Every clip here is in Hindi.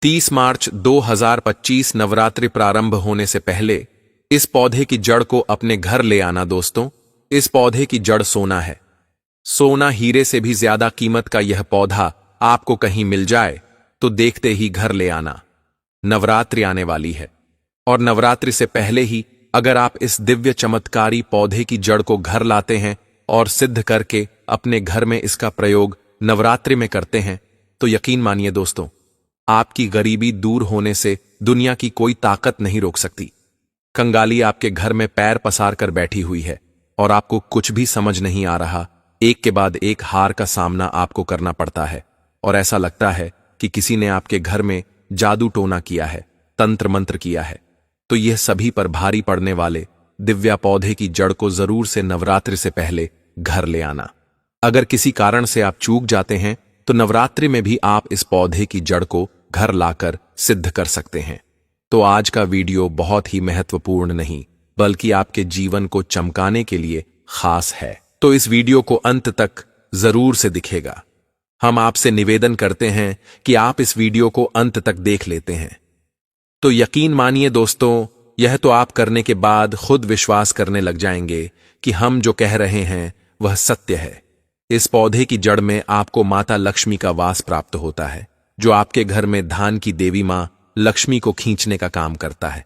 30 मार्च 2025 नवरात्रि प्रारंभ होने से पहले इस पौधे की जड़ को अपने घर ले आना दोस्तों। इस पौधे की जड़ सोना है। सोना हीरे से भी ज्यादा कीमत का यह पौधा आपको कहीं मिल जाए तो देखते ही घर ले आना। नवरात्रि आने वाली है और नवरात्रि से पहले ही अगर आप इस दिव्य चमत्कारी पौधे की जड़ को घर लाते हैं और सिद्ध करके अपने घर में इसका प्रयोग नवरात्रि में करते हैं तो यकीन मानिए दोस्तों, आपकी गरीबी दूर होने से दुनिया की कोई ताकत नहीं रोक सकती। कंगाली आपके घर में पैर पसार कर बैठी हुई है और आपको कुछ भी समझ नहीं आ रहा। एक के बाद एक हार का सामना आपको करना पड़ता है और ऐसा लगता है कि किसी ने आपके घर में जादू टोना किया है, तंत्र मंत्र किया है। तो यह सभी पर भारी पड़ने वाले दिव्या पौधे की जड़ को जरूर से नवरात्रि से पहले घर ले आना। अगर किसी कारण से आप चूक जाते हैं तो नवरात्रि में भी आप इस पौधे की जड़ को घर लाकर सिद्ध कर सकते हैं। तो आज का वीडियो बहुत ही महत्वपूर्ण नहीं बल्कि आपके जीवन को चमकाने के लिए खास है, तो इस वीडियो को अंत तक जरूर से दिखेगा। हम आपसे निवेदन करते हैं कि आप इस वीडियो को अंत तक देख लेते हैं। तो यकीन मानिए दोस्तों, यह तो आप करने के बाद खुद विश्वास करने लग जाएंगे कि हम जो कह रहे हैं वह सत्य है। इस पौधे की जड़ में आपको माता लक्ष्मी का वास प्राप्त होता है, जो आपके घर में धान की देवी मां लक्ष्मी को खींचने का काम करता है।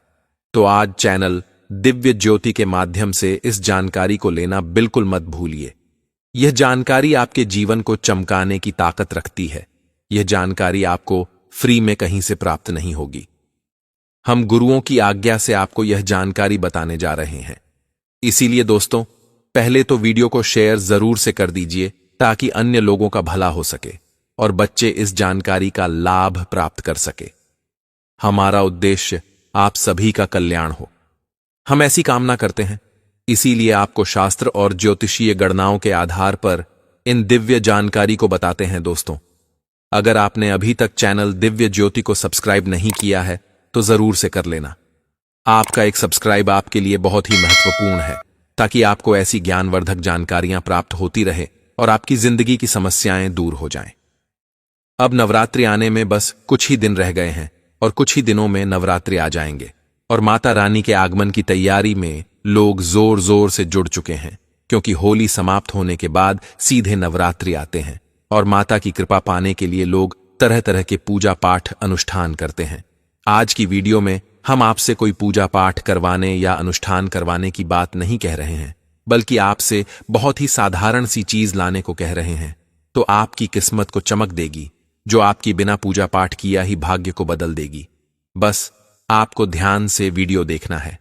तो आज चैनल दिव्य ज्योति के माध्यम से इस जानकारी को लेना बिल्कुल मत भूलिए। यह जानकारी आपके जीवन को चमकाने की ताकत रखती है। यह जानकारी आपको फ्री में कहीं से प्राप्त नहीं होगी। हम गुरुओं की आज्ञा से आपको यह जानकारी बताने जा रहे हैं। इसीलिए दोस्तों, पहले तो वीडियो को शेयर जरूर से कर दीजिए ताकि अन्य लोगों का भला हो सके और बच्चे इस जानकारी का लाभ प्राप्त कर सके। हमारा उद्देश्य आप सभी का कल्याण हो, हम ऐसी कामना करते हैं। इसीलिए आपको शास्त्र और ज्योतिषीय गणनाओं के आधार पर इन दिव्य जानकारी को बताते हैं दोस्तों। अगर आपने अभी तक चैनल दिव्य ज्योति को सब्सक्राइब नहीं किया है तो जरूर से कर लेना। आपका एक सब्सक्राइब आपके लिए बहुत ही महत्वपूर्ण है ताकि आपको ऐसी ज्ञानवर्धक जानकारियां प्राप्त होती रहे और आपकी जिंदगी की समस्याएं दूर हो जाएं। अब नवरात्रि आने में बस कुछ ही दिन रह गए हैं और कुछ ही दिनों में नवरात्रि आ जाएंगे और माता रानी के आगमन की तैयारी में लोग जोर जोर से जुड़ चुके हैं, क्योंकि होली समाप्त होने के बाद सीधे नवरात्रि आते हैं और माता की कृपा पाने के लिए लोग तरह तरह के पूजा पाठ अनुष्ठान करते हैं। आज की वीडियो में हम आपसे कोई पूजा पाठ करवाने या अनुष्ठान करवाने की बात नहीं कह रहे हैं, बल्कि आपसे बहुत ही साधारण सी चीज लाने को कह रहे हैं। तो आपकी किस्मत को चमक देगी, जो आपकी बिना पूजा पाठ किया ही भाग्य को बदल देगी। बस आपको ध्यान से वीडियो देखना है।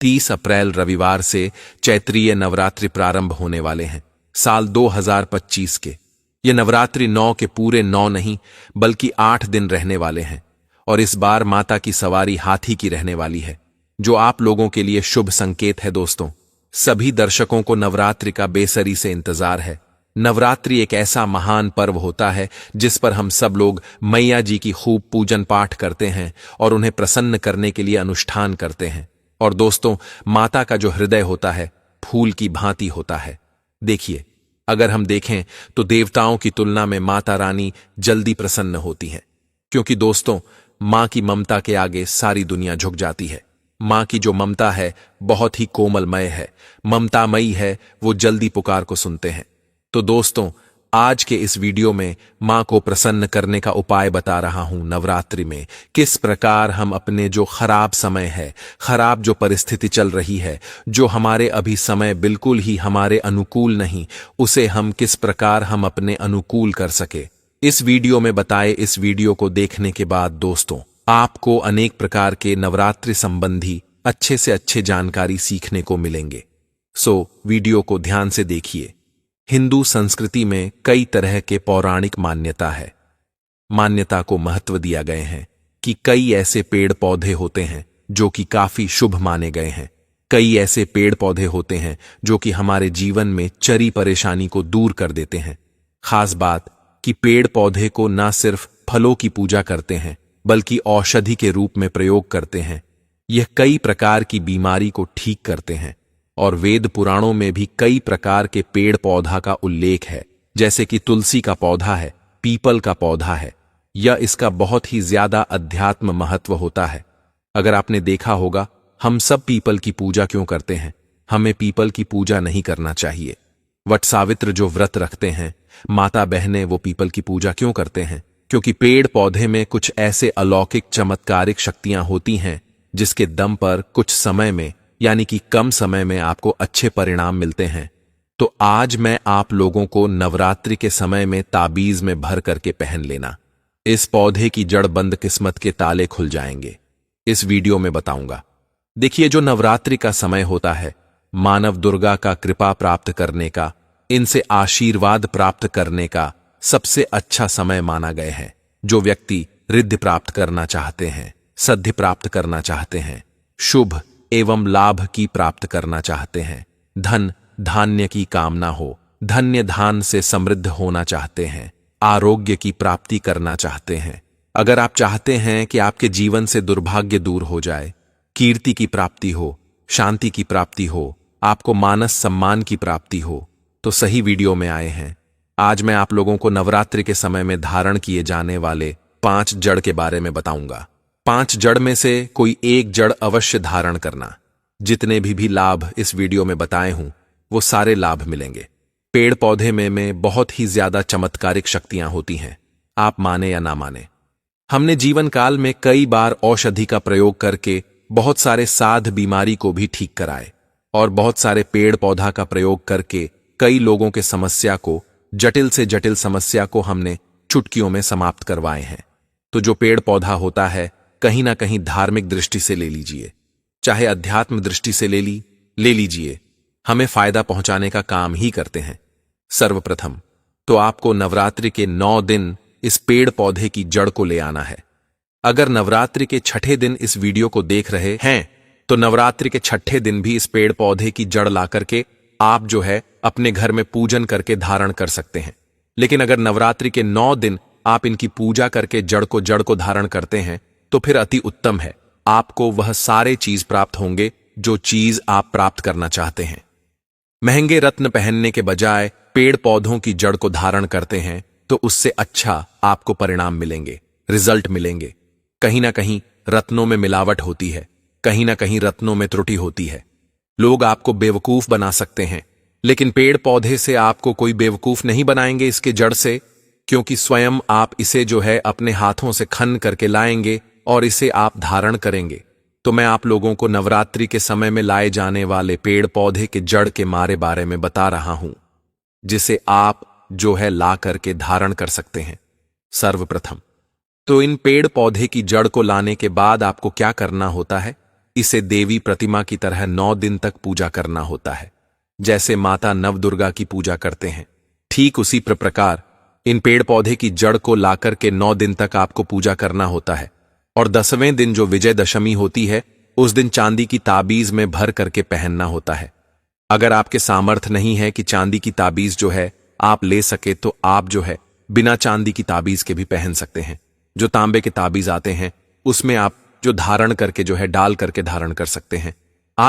30 अप्रैल रविवार से चैत्रीय नवरात्रि प्रारंभ होने वाले हैं साल 2025 के। ये नवरात्रि 9 के पूरे 9 नहीं बल्कि 8 दिन रहने वाले हैं और इस बार माता की सवारी हाथी की रहने वाली है, जो आप लोगों के लिए शुभ संकेत है दोस्तों। सभी दर्शकों को नवरात्रि का बेसरी से इंतजार है। नवरात्रि एक ऐसा महान पर्व होता है जिस पर हम सब लोग मैया जी की खूब पूजन पाठ करते हैं और उन्हें प्रसन्न करने के लिए अनुष्ठान करते हैं। और दोस्तों, माता का जो हृदय होता है फूल की भांति होता है। देखिए, अगर हम देखें तो देवताओं की तुलना में माता रानी जल्दी प्रसन्न होती हैं, क्योंकि दोस्तों, मां की ममता के आगे सारी दुनिया झुक जाती है। मां की जो ममता है बहुत ही कोमलमय है, ममतामयी है, वो जल्दी पुकार को सुनते हैं। तो दोस्तों, आज के इस वीडियो में मां को प्रसन्न करने का उपाय बता रहा हूं। नवरात्रि में किस प्रकार हम अपने जो खराब समय है, खराब जो परिस्थिति चल रही है, जो हमारे अभी समय बिल्कुल ही हमारे अनुकूल नहीं, उसे हम किस प्रकार हम अपने अनुकूल कर सके, इस वीडियो में बताए। इस वीडियो को देखने के बाद दोस्तों, आपको अनेक प्रकार के नवरात्रि संबंधी अच्छे से अच्छे जानकारी सीखने को मिलेंगे। सो वीडियो को ध्यान से देखिए। हिंदू संस्कृति में कई तरह के पौराणिक मान्यता है। मान्यता को महत्व दिया गए हैं कि कई ऐसे पेड़ पौधे होते हैं जो कि काफी शुभ माने गए हैं। कई ऐसे पेड़ पौधे होते हैं जो कि हमारे जीवन में चरी परेशानी को दूर कर देते हैं। खास बात कि पेड़ पौधे को न सिर्फ फलों की पूजा करते हैं बल्कि औषधि के रूप में प्रयोग करते हैं। यह कई प्रकार की बीमारी को ठीक करते हैं और वेद पुराणों में भी कई प्रकार के पेड़ पौधा का उल्लेख है, जैसे कि तुलसी का पौधा है, पीपल का पौधा है, या इसका बहुत ही ज्यादा अध्यात्म महत्व होता है। अगर आपने देखा होगा, हम सब पीपल की पूजा क्यों करते हैं? हमें पीपल की पूजा नहीं करना चाहिए। वट सावित्र जो व्रत रखते हैं, माता बहनें, वो पीपल की पूजा क्यों करते हैं? क्योंकि पेड़ पौधे में कुछ ऐसे अलौकिक चमत्कारिक शक्तियां होती हैं जिसके दम पर कुछ समय में, यानी कि कम समय में, आपको अच्छे परिणाम मिलते हैं। तो आज मैं आप लोगों को नवरात्रि के समय में ताबीज में भर करके पहन लेना। इस पौधे की जड़ बंद किस्मत के ताले खुल जाएंगे, इस वीडियो में बताऊंगा। देखिए, जो नवरात्रि का समय होता है, मानव दुर्गा का कृपा प्राप्त करने का, इनसे आशीर्वाद प्राप्त करने का सबसे अच्छा समय माना गया है। जो व्यक्ति रिद्धि प्राप्त करना चाहते हैं, सिद्धि प्राप्त करना चाहते हैं, शुभ एवं लाभ की प्राप्त करना चाहते हैं, धन धान्य की कामना हो, धन्य धान से समृद्ध होना चाहते हैं, आरोग्य की प्राप्ति करना चाहते हैं, अगर आप चाहते हैं कि आपके जीवन से दुर्भाग्य दूर हो जाए, कीर्ति की प्राप्ति हो, शांति की प्राप्ति हो, आपको मानस सम्मान की प्राप्ति हो, तो सही वीडियो में आए हैं। आज मैं आप लोगों को नवरात्रि के समय में धारण किए जाने वाले 5 जड़ के बारे में बताऊंगा। 5 जड़ में से कोई एक जड़ अवश्य धारण करना। जितने भी लाभ इस वीडियो में बताए हूं, वो सारे लाभ मिलेंगे। पेड़ पौधे में बहुत ही ज्यादा चमत्कारिक शक्तियां होती हैं, आप माने या ना माने। हमने जीवन काल में कई बार औषधि का प्रयोग करके बहुत सारे साध बीमारी को भी ठीक कराए, और बहुत सारे पेड़ पौधा का प्रयोग करके कई लोगों के समस्या को, जटिल से जटिल समस्या को हमने चुटकियों में समाप्त करवाए हैं। तो जो पेड़ पौधा होता है, कहीं ना कहीं धार्मिक दृष्टि से ले लीजिए, चाहे अध्यात्म दृष्टि से ले लीजिए, हमें फायदा पहुंचाने का काम ही करते हैं। सर्वप्रथम तो आपको नवरात्रि के 9 दिन इस पेड़ पौधे की जड़ को ले आना है। अगर नवरात्रि के छठे दिन इस वीडियो को देख रहे हैं, तो नवरात्रि के छठे दिन भी इस पेड़ पौधे की जड़ ला करके आप जो है अपने घर में पूजन करके धारण कर सकते हैं। लेकिन अगर नवरात्रि के 9 दिन आप इनकी पूजा करके जड़ को धारण करते हैं, तो फिर अति उत्तम है। आपको वह सारे चीज प्राप्त होंगे जो चीज आप प्राप्त करना चाहते हैं। महंगे रत्न पहनने के बजाय पेड़ पौधों की जड़ को धारण करते हैं, तो उससे अच्छा आपको परिणाम मिलेंगे, रिजल्ट मिलेंगे। कहीं ना कहीं रत्नों में मिलावट होती है, कहीं ना कहीं रत्नों में त्रुटि होती है। लोग आपको बेवकूफ बना सकते हैं, लेकिन पेड़ पौधे से आपको कोई बेवकूफ नहीं बनाएंगे इसके जड़ से, क्योंकि स्वयं आप इसे जो है अपने हाथों से खन करके लाएंगे और इसे आप धारण करेंगे। तो मैं आप लोगों को नवरात्रि के समय में लाए जाने वाले पेड़ पौधे के जड़ के बारे में बता रहा हूं, जिसे आप जो है ला करके धारण कर सकते हैं। सर्वप्रथम तो इन पेड़ पौधे की जड़ को लाने के बाद आपको क्या करना होता है? इसे देवी प्रतिमा की तरह 9 दिन तक पूजा करना होता है। जैसे माता नवदुर्गा की पूजा करते हैं, ठीक उसी प्रकार इन पेड़ पौधे की जड़ को लाकर के 9 दिन तक आपको पूजा करना होता है। और 10वें दिन जो विजयदशमी होती है, उस दिन चांदी की ताबीज में भर करके पहनना होता है। अगर आपके सामर्थ्य नहीं है कि चांदी की ताबीज जो है आप ले सके, तो आप जो है बिना चांदी की ताबीज के भी पहन सकते हैं। जो तांबे के ताबीज आते हैं, उसमें आप जो धारण करके जो है डाल करके धारण कर सकते हैं।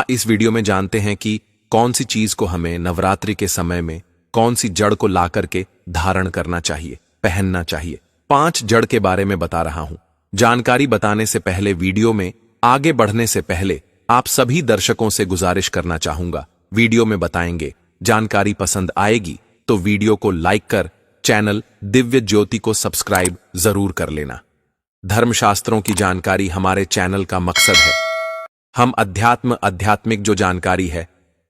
इस वीडियो में जानते हैं कि कौन सी चीज को हमें नवरात्रि के समय में, कौन सी जड़ को ला करके धारण करना चाहिए, पहनना चाहिए। 5 जड़ के बारे में बता रहा हूं। जानकारी बताने से पहले, वीडियो में आगे बढ़ने से पहले, आप सभी दर्शकों से गुजारिश करना चाहूंगा, वीडियो में बताएंगे, जानकारी पसंद आएगी तो वीडियो को लाइक कर चैनल दिव्य ज्योति को सब्सक्राइब जरूर कर लेना। धर्मशास्त्रों की जानकारी हमारे चैनल का मकसद है। हम आध्यात्मिक जो जानकारी है,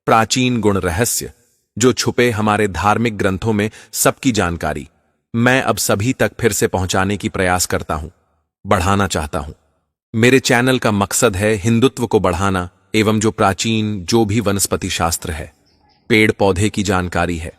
प्राचीन गुण रहस्य जो छुपे हमारे धार्मिक ग्रंथों में, सबकी जानकारी मैं अब सभी तक फिर से पहुंचाने की प्रयास करता हूं, बढ़ाना चाहता हूं। मेरे चैनल का मकसद है हिंदुत्व को बढ़ाना, एवं जो प्राचीन जो भी वनस्पति शास्त्र है, पेड़ पौधे की जानकारी है,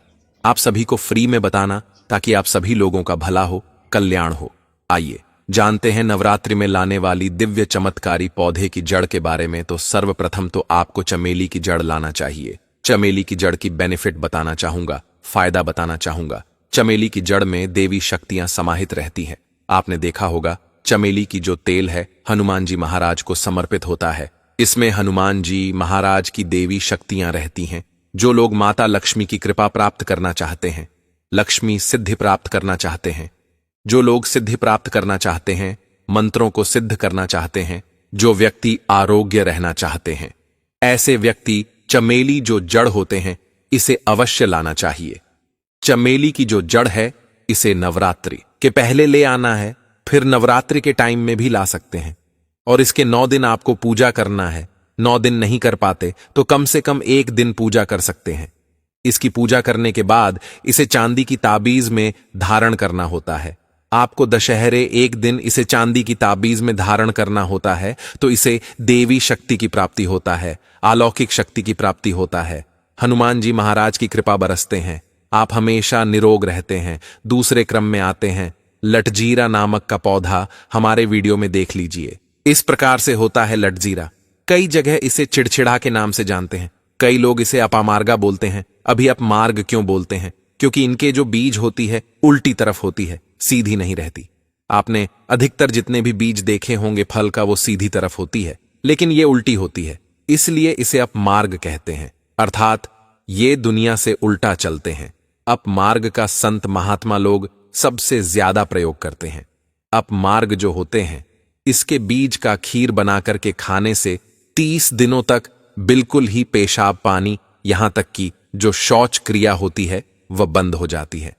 आप सभी को फ्री में बताना, ताकि आप सभी लोगों का भला हो, कल्याण हो। आइए जानते हैं नवरात्रि में लाने वाली दिव्य चमत्कारी पौधे की जड़ के बारे में। तो सर्वप्रथम तो आपको चमेली की जड़ लाना चाहिए। चमेली की जड़ की बेनिफिट बताना चाहूंगा, फायदा बताना चाहूंगा। चमेली की जड़ में देवी शक्तियां समाहित रहती हैं। आपने देखा होगा, चमेली की जो तेल है हनुमान जी महाराज को समर्पित होता है। इसमें हनुमान जी महाराज की देवी शक्तियां रहती हैं। जो लोग माता लक्ष्मी की कृपा प्राप्त करना चाहते हैं, लक्ष्मी सिद्धि प्राप्त करना चाहते हैं, जो लोग सिद्धि प्राप्त करना चाहते हैं, मंत्रों को सिद्ध करना चाहते हैं, जो व्यक्ति आरोग्य रहना चाहते हैं, ऐसे व्यक्ति चमेली जो जड़ होते हैं इसे अवश्य लाना चाहिए। चमेली की जो जड़ है इसे नवरात्रि के पहले ले आना है, फिर नवरात्रि के टाइम में भी ला सकते हैं। और इसके 9 दिन आपको पूजा करना है। 9 दिन नहीं कर पाते तो कम से कम 1 दिन पूजा कर सकते हैं। इसकी पूजा करने के बाद इसे चांदी की ताबीज में धारण करना होता है। आपको दशहरे 1 दिन इसे चांदी की ताबीज में धारण करना होता है, तो इसे देवी शक्ति की प्राप्ति होता है, अलौकिक शक्ति की प्राप्ति होता है। हनुमान जी महाराज की कृपा बरसते हैं, आप हमेशा निरोग रहते हैं। दूसरे क्रम में आते हैं लटजीरा नामक का पौधा, हमारे वीडियो में देख लीजिए। इस प्रकार से होता है लटजीरा। कई जगह इसे चिड़चिड़ा के नाम से जानते हैं, कई लोग इसे अपामार्गा बोलते हैं। अभी अपमार्ग क्यों बोलते हैं? क्योंकि इनके जो बीज होती है उल्टी तरफ होती है, सीधी नहीं रहती। आपने अधिकतर जितने भी बीज देखे होंगे फल का, वो सीधी तरफ होती है, लेकिन ये उल्टी होती है, इसलिए इसे अपमार्ग कहते हैं। अर्थात ये दुनिया से उल्टा चलते हैं। अपमार्ग का संत महात्मा लोग सबसे ज्यादा प्रयोग करते हैं। अपमार्ग जो होते हैं इसके बीज का खीर बनाकर के खाने से 30 दिनों तक बिल्कुल ही पेशाब पानी, यहां तक कि जो शौच क्रिया होती है वह बंद हो जाती है।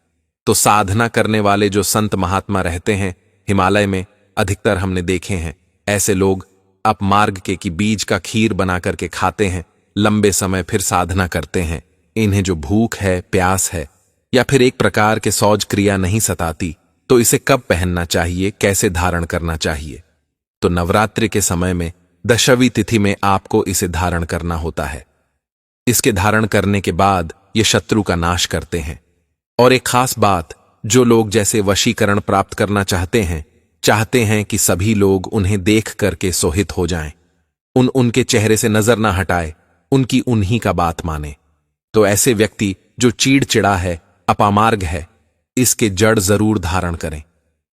तो साधना करने वाले जो संत महात्मा रहते हैं हिमालय में, अधिकतर हमने देखे हैं ऐसे लोग अपमार्ग के की बीज का खीर बना करके खाते हैं, लंबे समय फिर साधना करते हैं। इन्हें जो भूख है, प्यास है या फिर एक प्रकार के शौच क्रिया नहीं सताती, तो इसे कब पहनना चाहिए, कैसे धारण करना चाहिए? तो नवरात्रि के समय में दशमी तिथि में आपको इसे धारण करना होता है। इसके धारण करने के बाद ये शत्रु का नाश करते हैं। और एक खास बात, जो लोग जैसे वशीकरण प्राप्त करना चाहते हैं कि सभी लोग उन्हें देख करके सोहित हो जाएं, उनके चेहरे से नजर ना हटाए, उनकी उन्हीं का बात माने, तो ऐसे व्यक्ति जो चिड़चिड़ा है, अपामार्ग है, इसके जड़ जरूर धारण करें।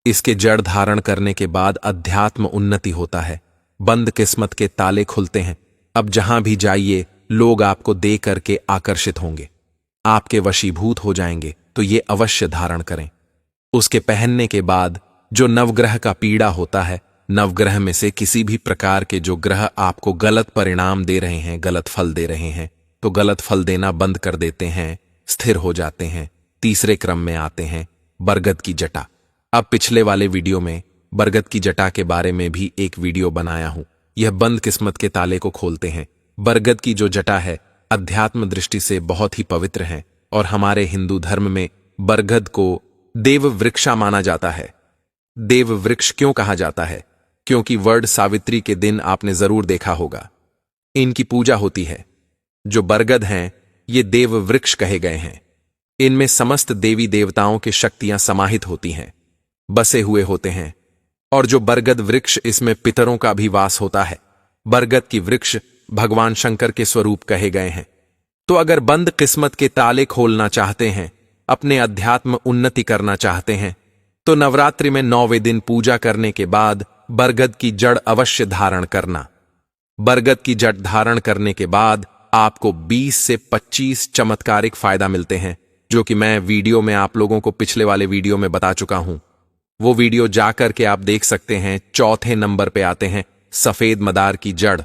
इसके जड़ धारण करने के बाद अध्यात्म उन्नति होता है, बंद किस्मत के ताले खुलते हैं। अब जहां भी जाइए लोग आपको दे करके आकर्षित होंगे, आपके वशीभूत हो जाएंगे। तो ये अवश्य धारण करें। उसके पहनने के बाद जो नवग्रह का पीड़ा होता है, नवग्रह में से किसी भी प्रकार के जो ग्रह आपको गलत परिणाम दे रहे हैं, गलत फल दे रहे हैं, तो गलत फल देना बंद कर देते हैं, स्थिर हो जाते हैं। तीसरे क्रम में आते हैं बरगद की जटा। अब पिछले वाले वीडियो में बरगद की जटा के बारे में भी एक वीडियो बनाया हूं। यह बंद किस्मत के ताले को खोलते हैं। बरगद की जो जटा है अध्यात्म दृष्टि से बहुत ही पवित्र है, और हमारे हिंदू धर्म में बरगद को देव वृक्षा माना जाता है। देव वृक्ष क्यों कहा जाता है? क्योंकि वट सावित्री के दिन आपने जरूर देखा होगा इनकी पूजा होती है। जो बरगद हैं ये देव वृक्ष कहे गए हैं। इनमें समस्त देवी देवताओं की शक्तियां समाहित होती हैं, बसे हुए होते हैं। और जो बरगद वृक्ष, इसमें पितरों का भी वास होता है। बरगद की वृक्ष भगवान शंकर के स्वरूप कहे गए हैं। तो अगर बंद किस्मत के ताले खोलना चाहते हैं, अपने अध्यात्म उन्नति करना चाहते हैं, तो नवरात्रि में 9वें दिन पूजा करने के बाद बरगद की जड़ अवश्य धारण करना। बरगद की जड़ धारण करने के बाद आपको 20 से 25 चमत्कारिक फायदा मिलते हैं, जो कि मैं वीडियो में आप लोगों को पिछले वाले वीडियो में बता चुका हूं। वो वीडियो जाकर के आप देख सकते हैं। चौथे नंबर पे आते हैं सफेद मदार की जड़।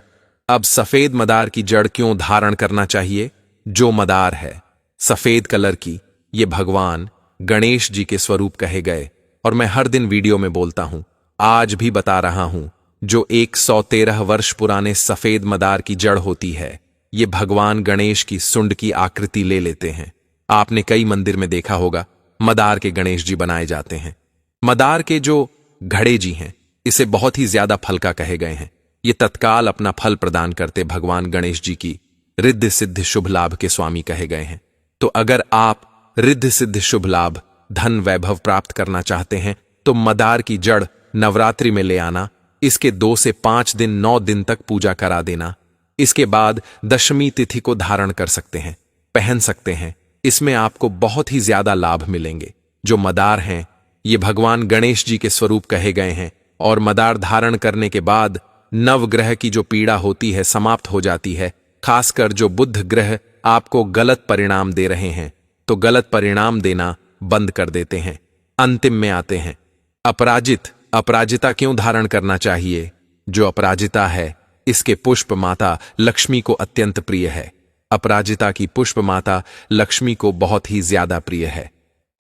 अब सफेद मदार की जड़ क्यों धारण करना चाहिए? जो मदार है सफेद कलर की, ये भगवान गणेश जी के स्वरूप कहे गए, और मैं हर दिन वीडियो में बोलता हूं, आज भी बता रहा हूं। जो 113 वर्ष पुराने सफेद मदार की जड़ होती है, ये भगवान गणेश की सुंड की आकृति ले लेते हैं। आपने कई मंदिर में देखा होगा मदार के गणेश जी बनाए जाते हैं। मदार के जो घड़े जी हैं, इसे बहुत ही ज्यादा फल का कहे गए हैं। ये तत्काल अपना फल प्रदान करते भगवान गणेश जी की रिद्धि सिद्धि शुभ लाभ के स्वामी कहे गए हैं। तो अगर आप रिद्धि सिद्धि शुभ लाभ, धन वैभव प्राप्त करना चाहते हैं, तो मदार की जड़ नवरात्रि में ले आना। इसके 2 से 5 दिन 9 दिन तक पूजा करा देना। इसके बाद दशमी तिथि को धारण कर सकते हैं, पहन सकते हैं। इसमें आपको बहुत ही ज्यादा लाभ मिलेंगे। जो मदार हैं ये भगवान गणेश जी के स्वरूप कहे गए हैं, और मदार धारण करने के बाद नवग्रह की जो पीड़ा होती है समाप्त हो जाती है। खासकर जो बुध ग्रह आपको गलत परिणाम दे रहे हैं, तो गलत परिणाम देना बंद कर देते हैं। अंतिम में आते हैं अपराजित, अपराजिता क्यों धारण करना चाहिए? जो अपराजिता है, इसके पुष्प माता लक्ष्मी को अत्यंत प्रिय है। अपराजिता की पुष्प माता लक्ष्मी को बहुत ही ज्यादा प्रिय है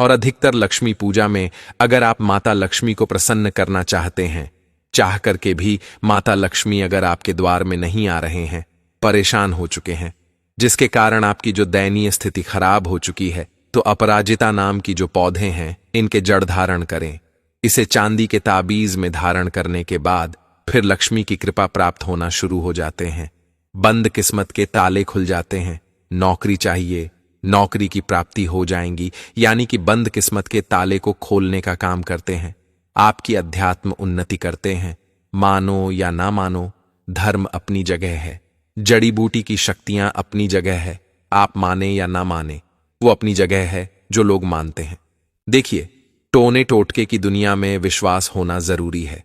और अधिकतर लक्ष्मी पूजा में अगर आप माता लक्ष्मी को प्रसन्न करना चाहते हैं, चाह करके भी माता लक्ष्मी अगर आपके द्वार में नहीं आ रहे हैं, परेशान हो चुके हैं, जिसके कारण आपकी जो दयनीय स्थिति खराब हो चुकी है, तो अपराजिता नाम की जो पौधे हैं, इनके जड़ धारण करें। इसे चांदी के ताबीज में धारण करने के बाद फिर लक्ष्मी की कृपा प्राप्त होना शुरू हो जाते हैं। बंद किस्मत के ताले खुल जाते हैं। नौकरी चाहिए, नौकरी की प्राप्ति हो जाएंगी, यानी कि बंद किस्मत के ताले को खोलने का काम करते हैं। आपकी अध्यात्म उन्नति करते हैं। मानो या ना मानो, धर्म अपनी जगह है, जड़ी बूटी की शक्तियां अपनी जगह है। आप माने या ना माने, वो अपनी जगह है जो लोग मानते हैं। देखिए, टोने टोटके की दुनिया में विश्वास होना जरूरी है।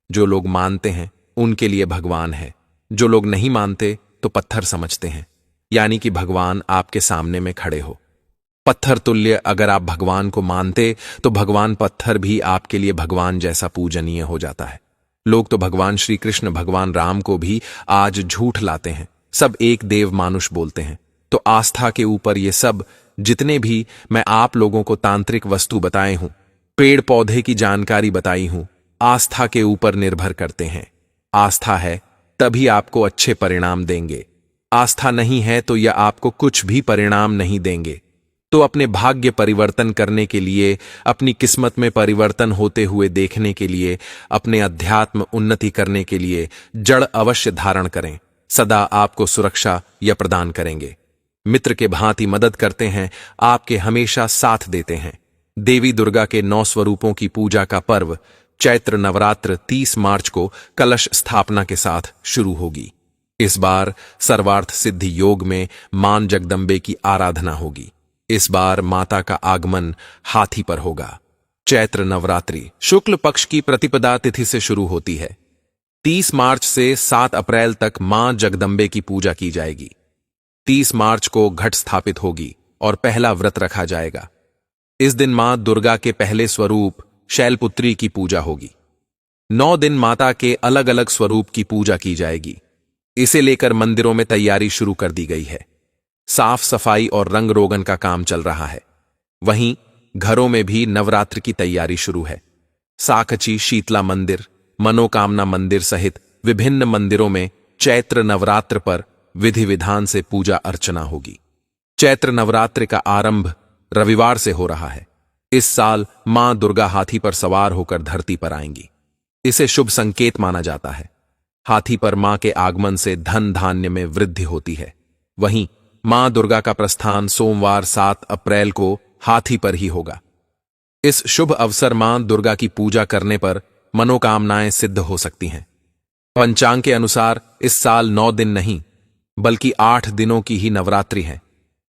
जो लोग मानते हैं उनके लिए भगवान है, जो लोग नहीं मानते तो पत्थर समझते हैं, यानी कि भगवान आपके सामने में खड़े हो। पत्थर तुल्य अगर आप भगवान को मानते तो भगवान पत्थर भी आपके लिए भगवान जैसा पूजनीय हो जाता है। लोग तो भगवान श्री कृष्ण, भगवान राम को भी आज झूठ लाते हैं, सब एक देव मानुष बोलते हैं। तो आस्था के ऊपर ये सब जितने भी मैं आप लोगों को तांत्रिक वस्तु बताए हूं, पेड़ पौधे की जानकारी बताई हूं, आस्था के ऊपर निर्भर करते हैं। आस्था है तभी आपको अच्छे परिणाम देंगे, आस्था नहीं है तो यह आपको कुछ भी परिणाम नहीं देंगे। तो अपने भाग्य परिवर्तन करने के लिए, अपनी किस्मत में परिवर्तन होते हुए देखने के लिए, अपने अध्यात्म उन्नति करने के लिए जड़ अवश्य धारण करें। सदा आपको सुरक्षा या प्रदान करेंगे। मित्र के भांति मदद करते हैं, आपके हमेशा साथ देते हैं। देवी दुर्गा के 9 स्वरूपों की पूजा का पर्व चैत्र नवरात्र 30 मार्च को कलश स्थापना के साथ शुरू होगी। इस बार सर्वार्थ सिद्धि योग में मां जगदम्बे की आराधना होगी। इस बार माता का आगमन हाथी पर होगा। चैत्र नवरात्रि शुक्ल पक्ष की प्रतिपदा तिथि से शुरू होती है। 30 मार्च से 7 अप्रैल तक मां जगदम्बे की पूजा की जाएगी। 30 मार्च को घट स्थापित होगी और पहला व्रत रखा जाएगा। इस दिन मां दुर्गा के पहले स्वरूप शैलपुत्री की पूजा होगी। 9 दिन माता के अलग अलग स्वरूप की पूजा की जाएगी। इसे लेकर मंदिरों में तैयारी शुरू कर दी गई है। साफ सफाई और रंग रोगन का काम चल रहा है। वहीं घरों में भी नवरात्र की तैयारी शुरू है। साकची शीतला मंदिर, मनोकामना मंदिर सहित विभिन्न मंदिरों में चैत्र नवरात्र पर विधि विधान से पूजा अर्चना होगी। चैत्र नवरात्र का आरंभ रविवार से हो रहा है। इस साल मां दुर्गा हाथी पर सवार होकर धरती पर आएंगी। इसे शुभ संकेत माना जाता है। हाथी पर मां के आगमन से धन धान्य में वृद्धि होती है। वहीं मां दुर्गा का प्रस्थान सोमवार 7 अप्रैल को हाथी पर ही होगा। इस शुभ अवसर मां दुर्गा की पूजा करने पर मनोकामनाएं सिद्ध हो सकती हैं। पंचांग के अनुसार इस साल 9 दिन नहीं बल्कि 8 दिनों की ही नवरात्रि है।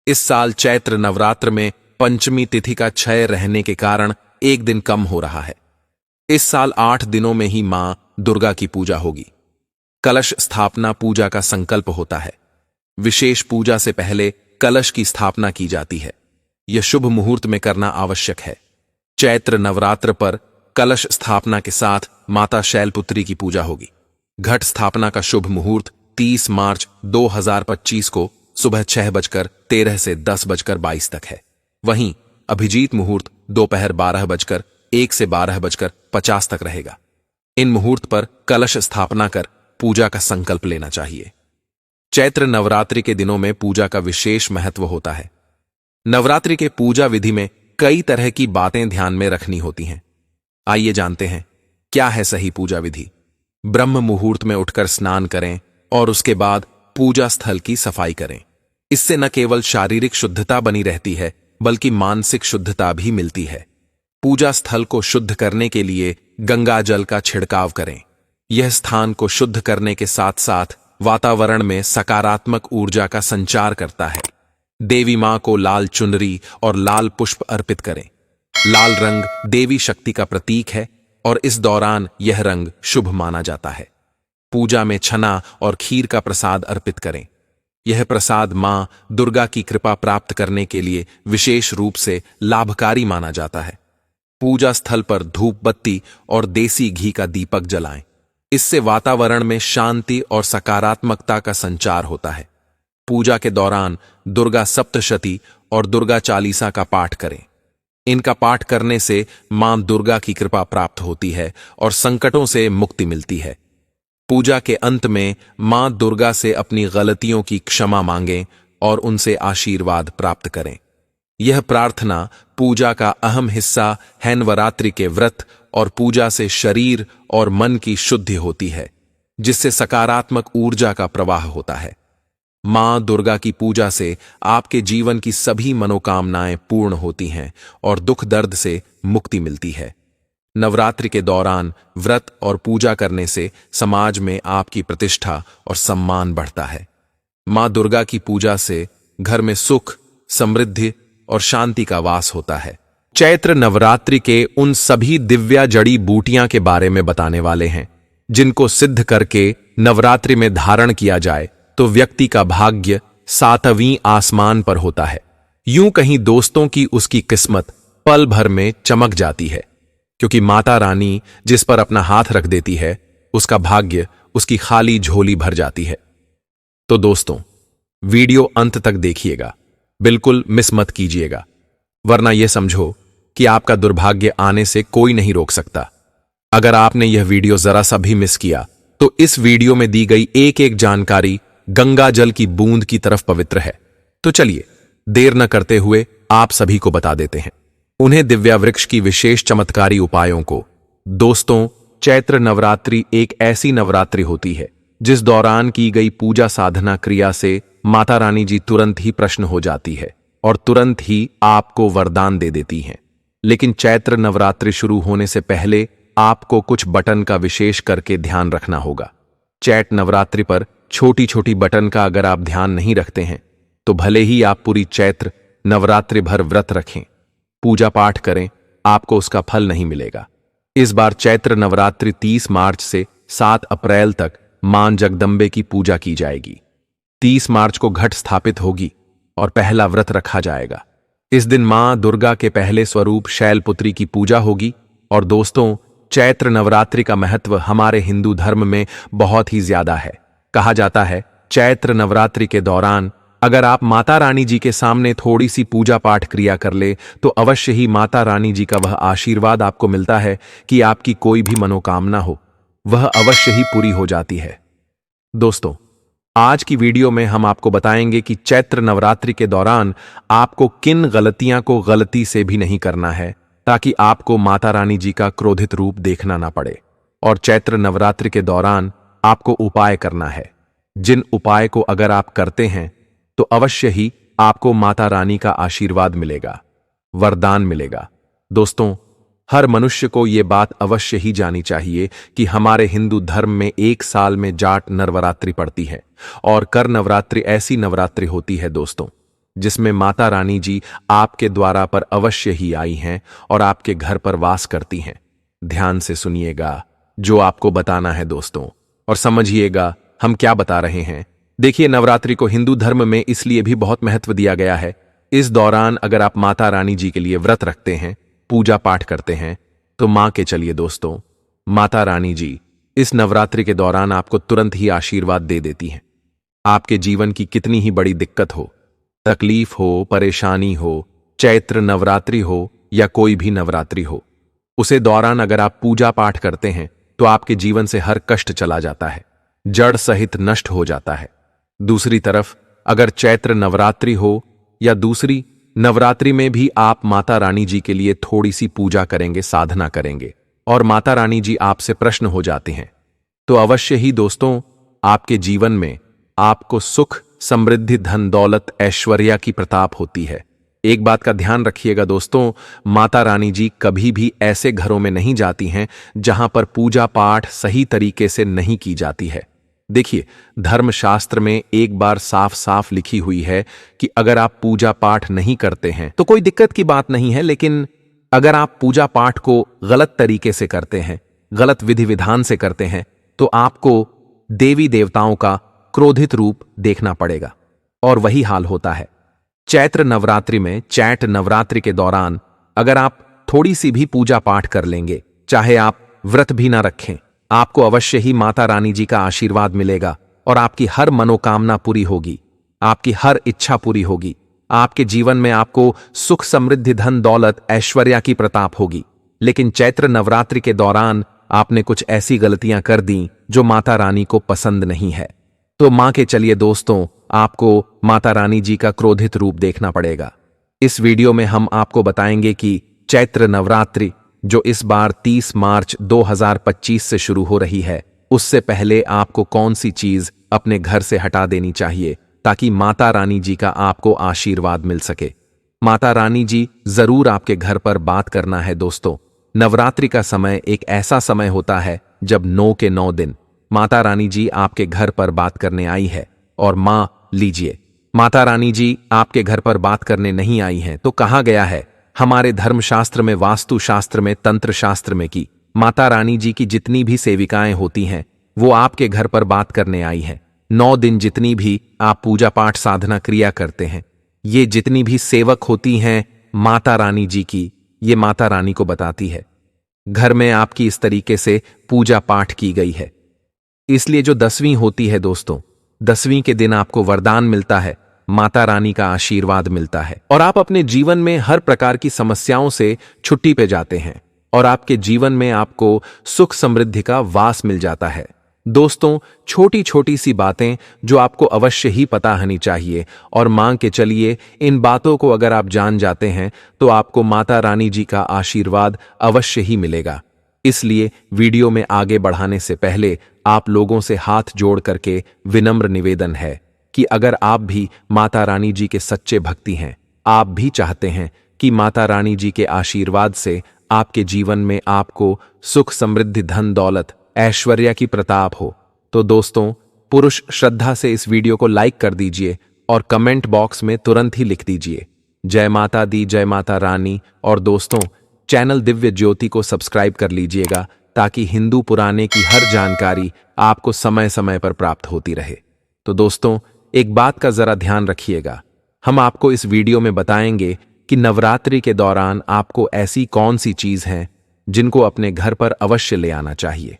इस साल चैत्र नवरात्र में पंचमी तिथि का क्षय रहने के कारण 1 दिन कम हो रहा है। इस साल 8 दिनों में ही मां दुर्गा की पूजा होगी। कलश स्थापना पूजा का संकल्प होता है। विशेष पूजा से पहले कलश की स्थापना की जाती है। यह शुभ मुहूर्त में करना आवश्यक है। चैत्र नवरात्र पर कलश स्थापना के साथ माता शैलपुत्री की पूजा होगी। घट स्थापना का शुभ मुहूर्त 30 मार्च 2025 को सुबह 6:13 से 10:22 तक है। वहीं अभिजीत मुहूर्त दोपहर 12:01 से 12:50 तक रहेगा। इन मुहूर्त पर कलश स्थापना कर पूजा का संकल्प लेना चाहिए। चैत्र नवरात्रि के दिनों में पूजा का विशेष महत्व होता है। नवरात्रि के पूजा विधि में कई तरह की बातें ध्यान में रखनी होती हैं। आइए जानते हैं क्या है सही पूजा विधि। ब्रह्म मुहूर्त में उठकर स्नान करें और उसके बाद पूजा स्थल की सफाई करें। इससे न केवल शारीरिक शुद्धता बनी रहती है बल्कि मानसिक शुद्धता भी मिलती है। पूजा स्थल को शुद्ध करने के लिए गंगा जल का छिड़काव करें। यह स्थान को शुद्ध करने के साथ साथ वातावरण में सकारात्मक ऊर्जा का संचार करता है। देवी मां को लाल चुनरी और लाल पुष्प अर्पित करें। लाल रंग देवी शक्ति का प्रतीक है और इस दौरान यह रंग शुभ माना जाता है। पूजा में छना और खीर का प्रसाद अर्पित करें। यह प्रसाद मां दुर्गा की कृपा प्राप्त करने के लिए विशेष रूप से लाभकारी माना जाता है। पूजा स्थल पर धूप बत्ती और देसी घी का दीपक जलाएं। इससे वातावरण में शांति और सकारात्मकता का संचार होता है। पूजा के दौरान दुर्गा सप्तशती और दुर्गा चालीसा का पाठ करें। इनका पाठ करने से मां दुर्गा की कृपा प्राप्त होती है और संकटों से मुक्ति मिलती है। पूजा के अंत में मां दुर्गा से अपनी गलतियों की क्षमा मांगें और उनसे आशीर्वाद प्राप्त करें। यह प्रार्थना पूजा का अहम हिस्सा है। नवरात्रि के व्रत और पूजा से शरीर और मन की शुद्धि होती है, जिससे सकारात्मक ऊर्जा का प्रवाह होता है। मां दुर्गा की पूजा से आपके जीवन की सभी मनोकामनाएं पूर्ण होती हैं और दुख दर्द से मुक्ति मिलती है। नवरात्रि के दौरान व्रत और पूजा करने से समाज में आपकी प्रतिष्ठा और सम्मान बढ़ता है। मां दुर्गा की पूजा से घर में सुख, समृद्धि और शांति का वास होता है। चैत्र नवरात्रि के उन सभी दिव्या जड़ी बूटियां के बारे में बताने वाले हैं जिनको सिद्ध करके नवरात्रि में धारण किया जाए तो व्यक्ति का भाग्य 7वीं आसमान पर होता है। यूं कहीं दोस्तों की उसकी किस्मत पल भर में चमक जाती है, क्योंकि माता रानी जिस पर अपना हाथ रख देती है उसका भाग्य उसकी खाली झोली भर जाती है। तो दोस्तों, वीडियो अंत तक देखिएगा, बिल्कुल मिस मत कीजिएगा, वरना यह समझो कि आपका दुर्भाग्य आने से कोई नहीं रोक सकता। अगर आपने यह वीडियो जरा सा भी मिस किया तो इस वीडियो में दी गई एक एक जानकारी गंगा जल की बूंद की तरफ पवित्र है। तो चलिए देर न करते हुए आप सभी को बता देते हैं उन्हें दिव्या वृक्ष की विशेष चमत्कारी उपायों को। दोस्तों, चैत्र नवरात्रि एक ऐसी नवरात्रि होती है जिस दौरान की गई पूजा साधना क्रिया से माता रानी जी तुरंत ही प्रसन्न हो जाती है और तुरंत ही आपको वरदान दे देती हैं। लेकिन चैत्र नवरात्रि शुरू होने से पहले आपको कुछ बटन का विशेष करके ध्यान रखना होगा। चैत्र नवरात्रि पर छोटी छोटी बटन का अगर आप ध्यान नहीं रखते हैं तो भले ही आप पूरी चैत्र नवरात्रि भर व्रत रखें, पूजा पाठ करें, आपको उसका फल नहीं मिलेगा। इस बार चैत्र नवरात्रि 30 मार्च से 7 अप्रैल तक मां जगदंबे की पूजा की जाएगी। 30 मार्च को घट स्थापित होगी और पहला व्रत रखा जाएगा। इस दिन मां दुर्गा के पहले स्वरूप शैलपुत्री की पूजा होगी। और दोस्तों, चैत्र नवरात्रि का महत्व हमारे हिंदू धर्म में बहुत ही ज्यादा है। कहा जाता है चैत्र नवरात्रि के दौरान अगर आप माता रानी जी के सामने थोड़ी सी पूजा पाठ क्रिया कर ले तो अवश्य ही माता रानी जी का वह आशीर्वाद आपको मिलता है कि आपकी कोई भी मनोकामना हो वह अवश्य ही पूरी हो जाती है। दोस्तों, आज की वीडियो में हम आपको बताएंगे कि चैत्र नवरात्रि के दौरान आपको किन गलतियां को गलती से भी नहीं करना है ताकि आपको माता रानी जी का क्रोधित रूप देखना ना पड़े। और चैत्र नवरात्रि के दौरान आपको उपाय करना है, जिन उपाय को अगर आप करते हैं तो अवश्य ही आपको माता रानी का आशीर्वाद मिलेगा, वरदान मिलेगा। दोस्तों, हर मनुष्य को यह बात अवश्य ही जानी चाहिए कि हमारे हिंदू धर्म में एक साल में जाट नवरात्रि पड़ती है और कर नवरात्रि ऐसी नवरात्रि होती है दोस्तों, जिसमें माता रानी जी आपके द्वारा पर अवश्य ही आई हैं और आपके घर पर वास करती हैं। ध्यान से सुनिएगा जो आपको बताना है दोस्तों, और समझिएगा हम क्या बता रहे हैं। देखिए, नवरात्रि को हिंदू धर्म में इसलिए भी बहुत महत्व दिया गया है। इस दौरान अगर आप माता रानी जी के लिए व्रत रखते हैं, पूजा पाठ करते हैं, तो मां के चलिए दोस्तों, माता रानी जी इस नवरात्रि के दौरान आपको तुरंत ही आशीर्वाद दे देती हैं। आपके जीवन की कितनी ही बड़ी दिक्कत हो, तकलीफ हो, परेशानी हो, चैत्र नवरात्रि हो या कोई भी नवरात्रि हो, उसे दौरान अगर आप पूजा पाठ करते हैं तो आपके जीवन से हर कष्ट चला जाता है, जड़ सहित नष्ट हो जाता है। दूसरी तरफ अगर चैत्र नवरात्रि हो या दूसरी नवरात्रि में भी आप माता रानी जी के लिए थोड़ी सी पूजा करेंगे, साधना करेंगे और माता रानी जी आपसे प्रसन्न हो जाते हैं, तो अवश्य ही दोस्तों आपके जीवन में आपको सुख, समृद्धि, धन दौलत, ऐश्वर्या की प्रताप होती है। एक बात का ध्यान रखिएगा दोस्तों, माता रानी जी कभी भी ऐसे घरों में नहीं जाती हैं जहां पर पूजा पाठ सही तरीके से नहीं की जाती है। देखिए, धर्मशास्त्र में एक बार साफ साफ लिखी हुई है कि अगर आप पूजा पाठ नहीं करते हैं तो कोई दिक्कत की बात नहीं है, लेकिन अगर आप पूजा पाठ को गलत तरीके से करते हैं, गलत विधि विधान से करते हैं, तो आपको देवी देवताओं का क्रोधित रूप देखना पड़ेगा। और वही हाल होता है चैत्र नवरात्रि में। चैत्र नवरात्रि के दौरान अगर आप थोड़ी सी भी पूजा पाठ कर लेंगे, चाहे आप व्रत भी ना रखें, आपको अवश्य ही माता रानी जी का आशीर्वाद मिलेगा और आपकी हर मनोकामना पूरी होगी, आपकी हर इच्छा पूरी होगी। आपके जीवन में आपको सुख, समृद्धि, धन, दौलत, ऐश्वर्या की प्रताप होगी। लेकिन चैत्र नवरात्रि के दौरान आपने कुछ ऐसी गलतियां कर दी जो माता रानी को पसंद नहीं है। तो मां के चलिए दोस्तों, आपको माता रानी जी का क्रोधित रूप देखना पड़ेगा। इस वीडियो में हम आपको बताएंगे कि चैत्र नवरात्रि जो इस बार 30 मार्च 2025 से शुरू हो रही है, उससे पहले आपको कौन सी चीज अपने घर से हटा देनी चाहिए ताकि माता रानी जी का आपको आशीर्वाद मिल सके। माता रानी जी जरूर आपके घर पर बात करना है दोस्तों। नवरात्रि का समय एक ऐसा समय होता है जब 9 के 9 दिन माता रानी जी आपके घर पर बात करने आई है। और मां लीजिए, माता रानी जी आपके घर पर बात करने नहीं आई हैं तो कहा गया है हमारे धर्मशास्त्र में, वास्तु शास्त्र में, तंत्र शास्त्र में कि माता रानी जी की जितनी भी सेविकाएं होती हैं वो आपके घर पर बात करने आई हैं। 9 दिन जितनी भी आप पूजा पाठ साधना क्रिया करते हैं, ये जितनी भी सेवक होती हैं माता रानी जी की, ये माता रानी को बताती है घर में आपकी इस तरीके से पूजा पाठ की गई है। इसलिए जो 10वीं होती है दोस्तों, 10वीं के दिन आपको वरदान मिलता है, माता रानी का आशीर्वाद मिलता है और आप अपने जीवन में हर प्रकार की समस्याओं से छुट्टी पे जाते हैं और आपके जीवन में आपको सुख समृद्धि का वास मिल जाता है। दोस्तों, छोटी छोटी सी बातें जो आपको अवश्य ही पता होनी चाहिए और मान के चलिए इन बातों को अगर आप जान जाते हैं तो आपको माता रानी जी का आशीर्वाद अवश्य ही मिलेगा। इसलिए वीडियो में आगे बढ़ाने से पहले आप लोगों से हाथ जोड़ करके विनम्र निवेदन है कि अगर आप भी माता रानी जी के सच्चे भक्ति हैं, आप भी चाहते हैं कि माता रानी जी के आशीर्वाद से आपके जीवन में आपको सुख, समृद्धि, धन, दौलत, ऐश्वर्या की प्रताप हो, तो दोस्तों पुरुष श्रद्धा से इस वीडियो को लाइक कर दीजिए और कमेंट बॉक्स में तुरंत ही लिख दीजिए जय माता दी, जय माता रानी। और दोस्तों, चैनल दिव्य ज्योति को सब्सक्राइब कर लीजिएगा ताकि हिंदू पुराने की हर जानकारी आपको समय समय पर प्राप्त होती रहे। तो दोस्तों, एक बात का जरा ध्यान रखिएगा, हम आपको इस वीडियो में बताएंगे कि नवरात्रि के दौरान आपको ऐसी कौन सी चीज हैं जिनको अपने घर पर अवश्य ले आना चाहिए।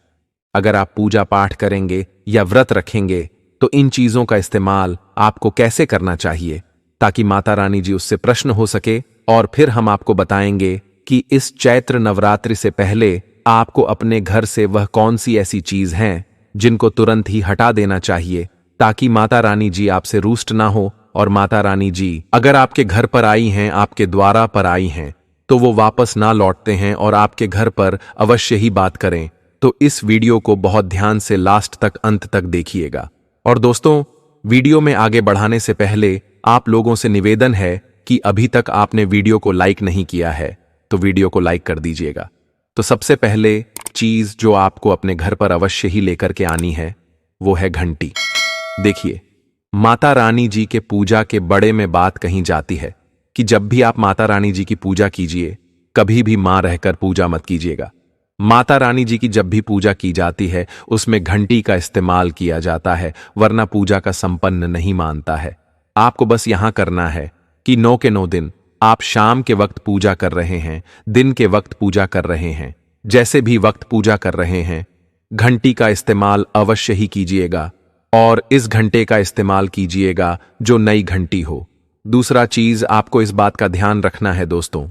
अगर आप पूजा पाठ करेंगे या व्रत रखेंगे तो इन चीजों का इस्तेमाल आपको कैसे करना चाहिए ताकि माता रानी जी उससे प्रसन्न हो सके। और फिर हम आपको बताएंगे कि इस चैत्र नवरात्रि से पहले आपको अपने घर से वह कौन सी ऐसी चीज हैं जिनको तुरंत ही हटा देना चाहिए ताकि माता रानी जी आपसे रुष्ट ना हो। और माता रानी जी अगर आपके घर पर आई हैं, आपके द्वारा पर आई हैं, तो वो वापस ना लौटते हैं और आपके घर पर अवश्य ही बात करें। तो इस वीडियो को बहुत ध्यान से लास्ट तक, अंत तक देखिएगा। और दोस्तों, वीडियो में आगे बढ़ाने से पहले आप लोगों से निवेदन है कि अभी तक आपने वीडियो को लाइक नहीं किया है तो वीडियो को लाइक कर दीजिएगा। तो सबसे पहले चीज जो आपको अपने घर पर अवश्य ही लेकर के आनी है वो है घंटी। देखिए, माता रानी जी के पूजा के बड़े में बात कही जाती है कि जब भी आप माता रानी जी की पूजा कीजिए, कभी भी मां रहकर पूजा मत कीजिएगा। माता रानी जी की जब भी पूजा की जाती है उसमें घंटी का इस्तेमाल किया जाता है, वरना पूजा का संपन्न नहीं मानता है। आपको बस यहां करना है कि 9 के 9 दिन आप शाम के वक्त पूजा कर रहे हैं, दिन के वक्त पूजा कर रहे हैं, जैसे भी वक्त पूजा कर रहे हैं, घंटी का इस्तेमाल अवश्य ही कीजिएगा और इस घंटे का इस्तेमाल कीजिएगा जो नई घंटी हो। दूसरा चीज आपको इस बात का ध्यान रखना है दोस्तों,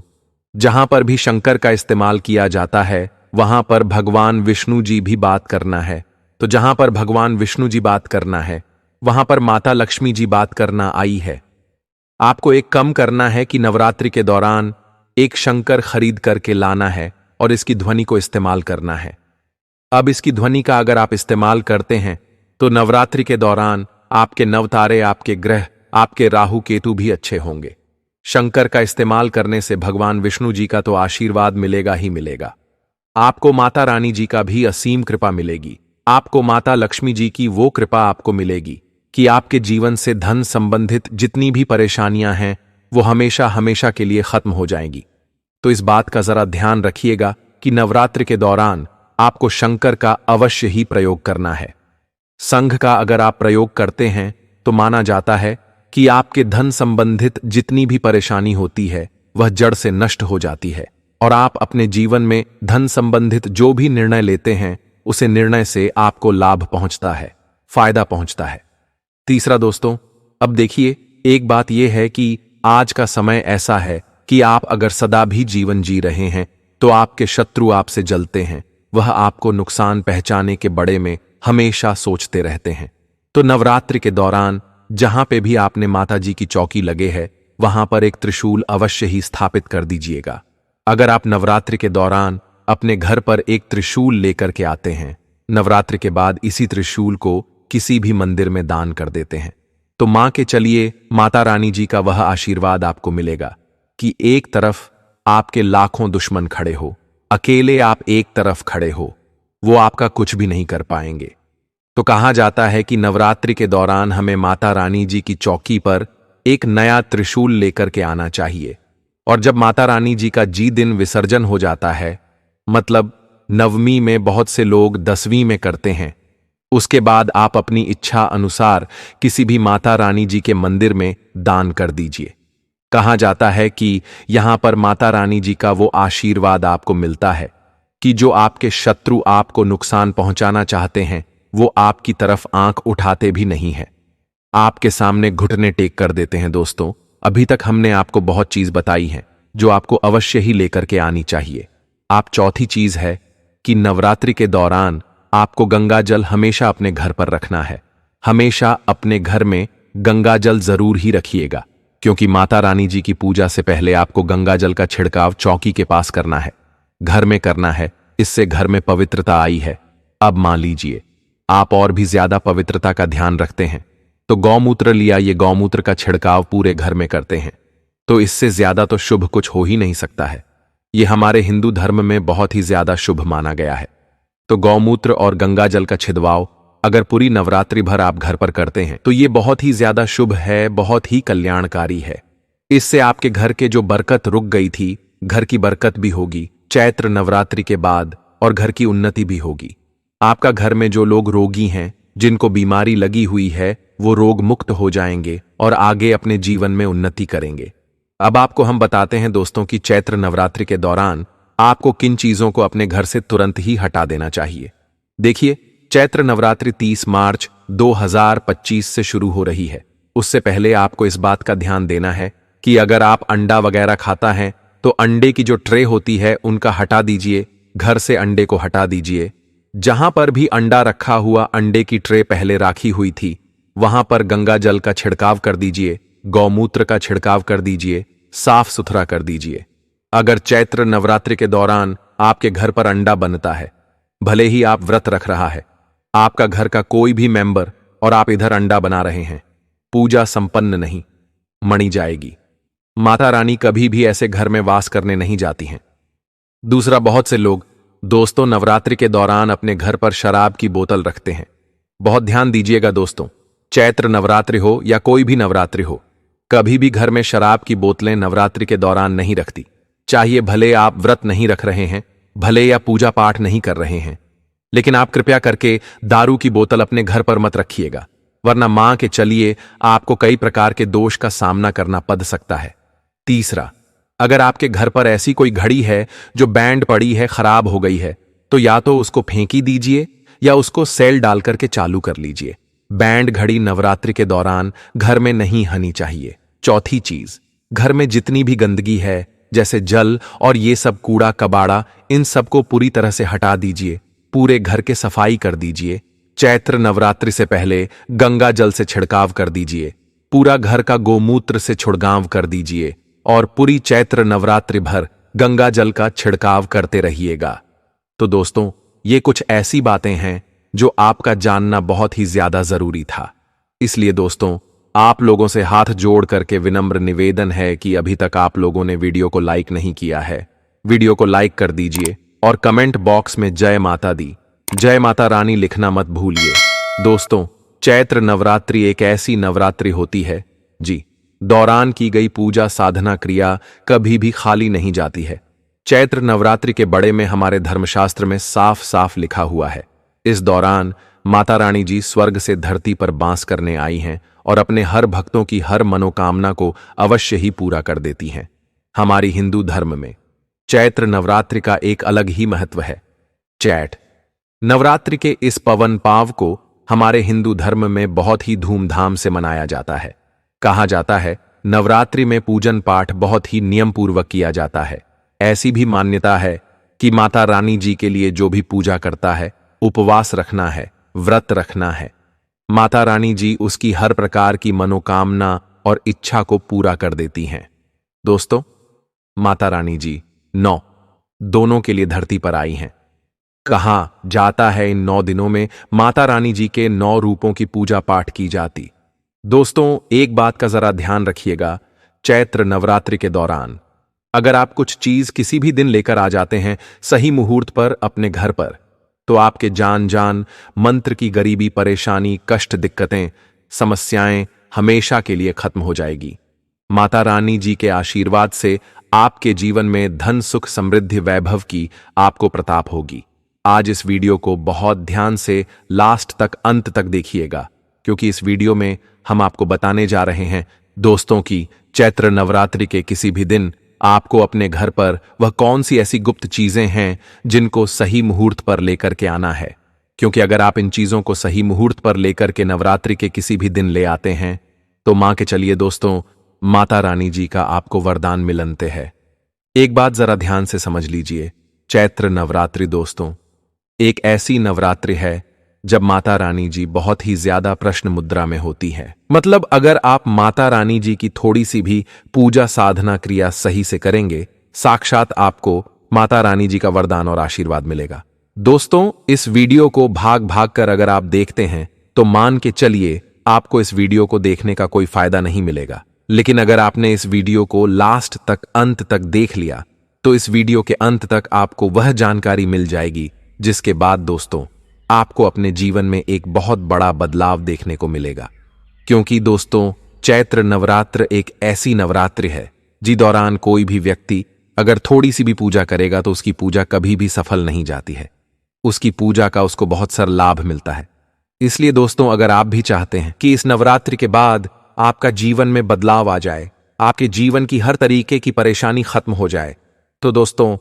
जहां पर भी शंकर का इस्तेमाल किया जाता है वहां पर भगवान विष्णु जी भी बात करना है। तो जहां पर भगवान विष्णु जी बात करना है वहां पर माता लक्ष्मी जी बात करना आई है। आपको एक कम करना है कि नवरात्रि के दौरान एक शंकर खरीद करके लाना है और इसकी ध्वनि को इस्तेमाल करना है। अब इसकी ध्वनि का अगर आप इस्तेमाल करते हैं तो नवरात्रि के दौरान आपके नवतारे, आपके ग्रह, आपके राहु केतु भी अच्छे होंगे। शंकर का इस्तेमाल करने से भगवान विष्णु जी का तो आशीर्वाद मिलेगा ही मिलेगा, आपको माता रानी जी का भी असीम कृपा मिलेगी। आपको माता लक्ष्मी जी की वो कृपा आपको मिलेगी कि आपके जीवन से धन संबंधित जितनी भी परेशानियां हैं वो हमेशा हमेशा के लिए खत्म हो जाएंगी। तो इस बात का जरा ध्यान रखिएगा कि नवरात्रि के दौरान आपको शंकर का अवश्य ही प्रयोग करना है। संघ का अगर आप प्रयोग करते हैं तो माना जाता है कि आपके धन संबंधित जितनी भी परेशानी होती है वह जड़ से नष्ट हो जाती है। और आप अपने जीवन में धन संबंधित जो भी निर्णय लेते हैं उसे निर्णय से आपको लाभ पहुंचता है, फायदा पहुंचता है। तीसरा दोस्तों, अब देखिए, एक बात यह है कि आज का समय ऐसा है कि आप अगर सदा भी जीवन जी रहे हैं तो आपके शत्रु आपसे जलते हैं, वह आपको नुकसान पहुंचाने के बड़े में हमेशा सोचते रहते हैं। तो नवरात्रि के दौरान जहां पे भी आपने माता जी की चौकी लगे है वहां पर एक त्रिशूल अवश्य ही स्थापित कर दीजिएगा। अगर आप नवरात्रि के दौरान अपने घर पर एक त्रिशूल लेकर के आते हैं, नवरात्रि के बाद इसी त्रिशूल को किसी भी मंदिर में दान कर देते हैं, तो मां के चलिए माता रानी जी का वह आशीर्वाद आपको मिलेगा कि एक तरफ आपके लाखों दुश्मन खड़े हो, अकेले आप एक तरफ खड़े हो, वो आपका कुछ भी नहीं कर पाएंगे। तो कहा जाता है कि नवरात्रि के दौरान हमें माता रानी जी की चौकी पर एक नया त्रिशूल लेकर के आना चाहिए। और जब माता रानी जी का जी दिन विसर्जन हो जाता है, मतलब नवमी में बहुत से लोग 10वीं में करते हैं, उसके बाद आप अपनी इच्छा अनुसार किसी भी माता रानी जी के मंदिर में दान कर दीजिए। कहा जाता है कि यहां पर माता रानी जी का वो आशीर्वाद आपको मिलता है कि जो आपके शत्रु आपको नुकसान पहुंचाना चाहते हैं वो आपकी तरफ आंख उठाते भी नहीं है, आपके सामने घुटने टेक कर देते हैं। दोस्तों, अभी तक हमने आपको बहुत चीज बताई है जो आपको अवश्य ही लेकर के आनी चाहिए। आप चौथी चीज है कि नवरात्रि के दौरान आपको गंगा जल हमेशा अपने घर पर रखना है। हमेशा अपने घर में गंगा जल जरूर ही रखिएगा, क्योंकि माता रानी जी की पूजा से पहले आपको गंगा जल का छिड़काव चौकी के पास करना है, घर में करना है। इससे घर में पवित्रता आई है। अब मान लीजिए आप और भी ज्यादा पवित्रता का ध्यान रखते हैं तो गौमूत्र लिया, ये गौमूत्र का छिड़काव पूरे घर में करते हैं, तो इससे ज्यादा तो शुभ कुछ हो ही नहीं सकता है। ये हमारे हिंदू धर्म में बहुत ही ज्यादा शुभ माना गया है। तो गौमूत्र और गंगा जल का छिड़काव अगर पूरी नवरात्रि भर आप घर पर करते हैं तो ये बहुत ही ज्यादा शुभ है, बहुत ही कल्याणकारी है। इससे आपके घर के जो बरकत रुक गई थी, घर की बरकत भी होगी चैत्र नवरात्रि के बाद, और घर की उन्नति भी होगी। आपका घर में जो लोग रोगी हैं, जिनको बीमारी लगी हुई है, वो रोग मुक्त हो जाएंगे और आगे अपने जीवन में उन्नति करेंगे। अब आपको हम बताते हैं दोस्तों कि चैत्र नवरात्रि के दौरान आपको किन चीजों को अपने घर से तुरंत ही हटा देना चाहिए। देखिए, चैत्र नवरात्रि 30 मार्च 2025 से शुरू हो रही है। उससे पहले आपको इस बात का ध्यान देना है कि अगर आप अंडा वगैरह खाता है तो अंडे की जो ट्रे होती है उनका हटा दीजिए, घर से अंडे को हटा दीजिए। जहां पर भी अंडा रखा हुआ अंडे की ट्रे पहले राखी हुई थी वहां पर गंगा जल का छिड़काव कर दीजिए, गौमूत्र का छिड़काव कर दीजिए, साफ सुथरा कर दीजिए। अगर चैत्र नवरात्रि के दौरान आपके घर पर अंडा बनता है, भले ही आप व्रत रख रहा है, आपका घर का कोई भी मेंबर, और आप इधर अंडा बना रहे हैं, पूजा संपन्न नहीं, मणि जाएगी। माता रानी कभी भी ऐसे घर में वास करने नहीं जाती हैं। दूसरा, बहुत से लोग दोस्तों नवरात्रि के दौरान अपने घर पर शराब की बोतल रखते हैं। बहुत ध्यान दीजिएगा दोस्तों, चैत्र नवरात्रि हो या कोई भी नवरात्रि हो, कभी भी घर में शराब की बोतलें नवरात्रि के दौरान नहीं रखती। चाहिए भले आप व्रत नहीं रख रहे हैं, भले या पूजा पाठ नहीं कर रहे हैं, लेकिन आप कृपया करके दारू की बोतल अपने घर पर मत रखिएगा, वरना मां के चलिए आपको कई प्रकार के दोष का सामना करना पड़ सकता है। तीसरा, अगर आपके घर पर ऐसी कोई घड़ी है जो बैंड पड़ी है, खराब हो गई है, तो या तो उसको फेंकी दीजिए या उसको सेल डाल करके चालू कर लीजिए। बैंड घड़ी नवरात्रि के दौरान घर में नहीं आनी चाहिए। चौथी चीज, घर में जितनी भी गंदगी है जैसे जल और ये सब कूड़ा कबाड़ा, इन सबको पूरी तरह से हटा दीजिए, पूरे घर के सफाई कर दीजिए। चैत्र नवरात्रि से पहले गंगा जल से छिड़काव कर दीजिए, पूरा घर का गोमूत्र से छिड़काव कर दीजिए और पूरी चैत्र नवरात्रि भर गंगा जल का छिड़काव करते रहिएगा। तो दोस्तों, ये कुछ ऐसी बातें हैं जो आपका जानना बहुत ही ज्यादा जरूरी था। इसलिए दोस्तों, आप लोगों से हाथ जोड़ करके विनम्र निवेदन है कि अभी तक आप लोगों ने वीडियो को लाइक नहीं किया है, वीडियो को लाइक कर दीजिए और कमेंट बॉक्स में जय माता दी, जय माता रानी लिखना मत भूलिए। दोस्तों, चैत्र नवरात्रि एक ऐसी नवरात्रि होती है जी, दौरान की गई पूजा साधना क्रिया कभी भी खाली नहीं जाती है। चैत्र नवरात्रि के बड़े में हमारे धर्मशास्त्र में साफ साफ लिखा हुआ है, इस दौरान माता रानी जी स्वर्ग से धरती पर बांस करने आई हैं और अपने हर भक्तों की हर मनोकामना को अवश्य ही पूरा कर देती हैं। हमारी हिंदू धर्म में चैत्र नवरात्रि का एक अलग ही महत्व है। चैत नवरात्रि के इस पवन पाव को हमारे हिंदू धर्म में बहुत ही धूमधाम से मनाया जाता है। कहा जाता है नवरात्रि में पूजन पाठ बहुत ही नियम पूर्वक किया जाता है। ऐसी भी मान्यता है कि माता रानी जी के लिए जो भी पूजा करता है, उपवास रखना है, व्रत रखना है, माता रानी जी उसकी हर प्रकार की मनोकामना और इच्छा को पूरा कर देती हैं। दोस्तों, माता रानी जी 9 दोनों के लिए धरती पर आई हैं। कहा जाता है इन 9 दिनों में माता रानी जी के 9 रूपों की पूजा पाठ की जाती। दोस्तों, एक बात का जरा ध्यान रखिएगा, चैत्र नवरात्रि के दौरान अगर आप कुछ चीज किसी भी दिन लेकर आ जाते हैं सही मुहूर्त पर अपने घर पर, तो आपके जान मंत्र की गरीबी, परेशानी, कष्ट, दिक्कतें, समस्याएं हमेशा के लिए खत्म हो जाएगी। माता रानी जी के आशीर्वाद से आपके जीवन में धन, सुख, समृद्धि, वैभव की आपको प्रताप होगी। आज इस वीडियो को बहुत ध्यान से लास्ट तक, अंत तक देखिएगा, क्योंकि इस वीडियो में हम आपको बताने जा रहे हैं दोस्तों की चैत्र नवरात्रि के किसी भी दिन आपको अपने घर पर वह कौन सी ऐसी गुप्त चीजें हैं जिनको सही मुहूर्त पर लेकर के आना है। क्योंकि अगर आप इन चीजों को सही मुहूर्त पर लेकर के नवरात्रि के किसी भी दिन ले आते हैं तो मान के चलिए दोस्तों, माता रानी जी का आपको वरदान मिलते हैं। एक बात जरा ध्यान से समझ लीजिए, चैत्र नवरात्रि दोस्तों एक ऐसी नवरात्रि है जब माता रानी जी बहुत ही ज्यादा प्रश्न मुद्रा में होती है। मतलब अगर आप माता रानी जी की थोड़ी सी भी पूजा, साधना, क्रिया सही से करेंगे, साक्षात आपको माता रानी जी का वरदान और आशीर्वाद मिलेगा। दोस्तों, इस वीडियो को भाग भाग कर अगर आप देखते हैं तो मान के चलिए आपको इस वीडियो को देखने का कोई फायदा नहीं मिलेगा। लेकिन अगर आपने इस वीडियो को लास्ट तक, अंत तक देख लिया तो इस वीडियो के अंत तक आपको वह जानकारी मिल जाएगी जिसके बाद दोस्तों आपको अपने जीवन में एक बहुत बड़ा बदलाव देखने को मिलेगा। क्योंकि दोस्तों, चैत्र नवरात्र एक ऐसी नवरात्रि है जिस दौरान कोई भी व्यक्ति अगर थोड़ी सी भी पूजा करेगा तो उसकी पूजा कभी भी सफल नहीं जाती है। उसकी पूजा का उसको बहुत सारा लाभ मिलता है। इसलिए दोस्तों, अगर आप भी चाहते हैं कि इस नवरात्रि के बाद आपका जीवन में बदलाव आ जाए, आपके जीवन की हर तरीके की परेशानी खत्म हो जाए, तो दोस्तों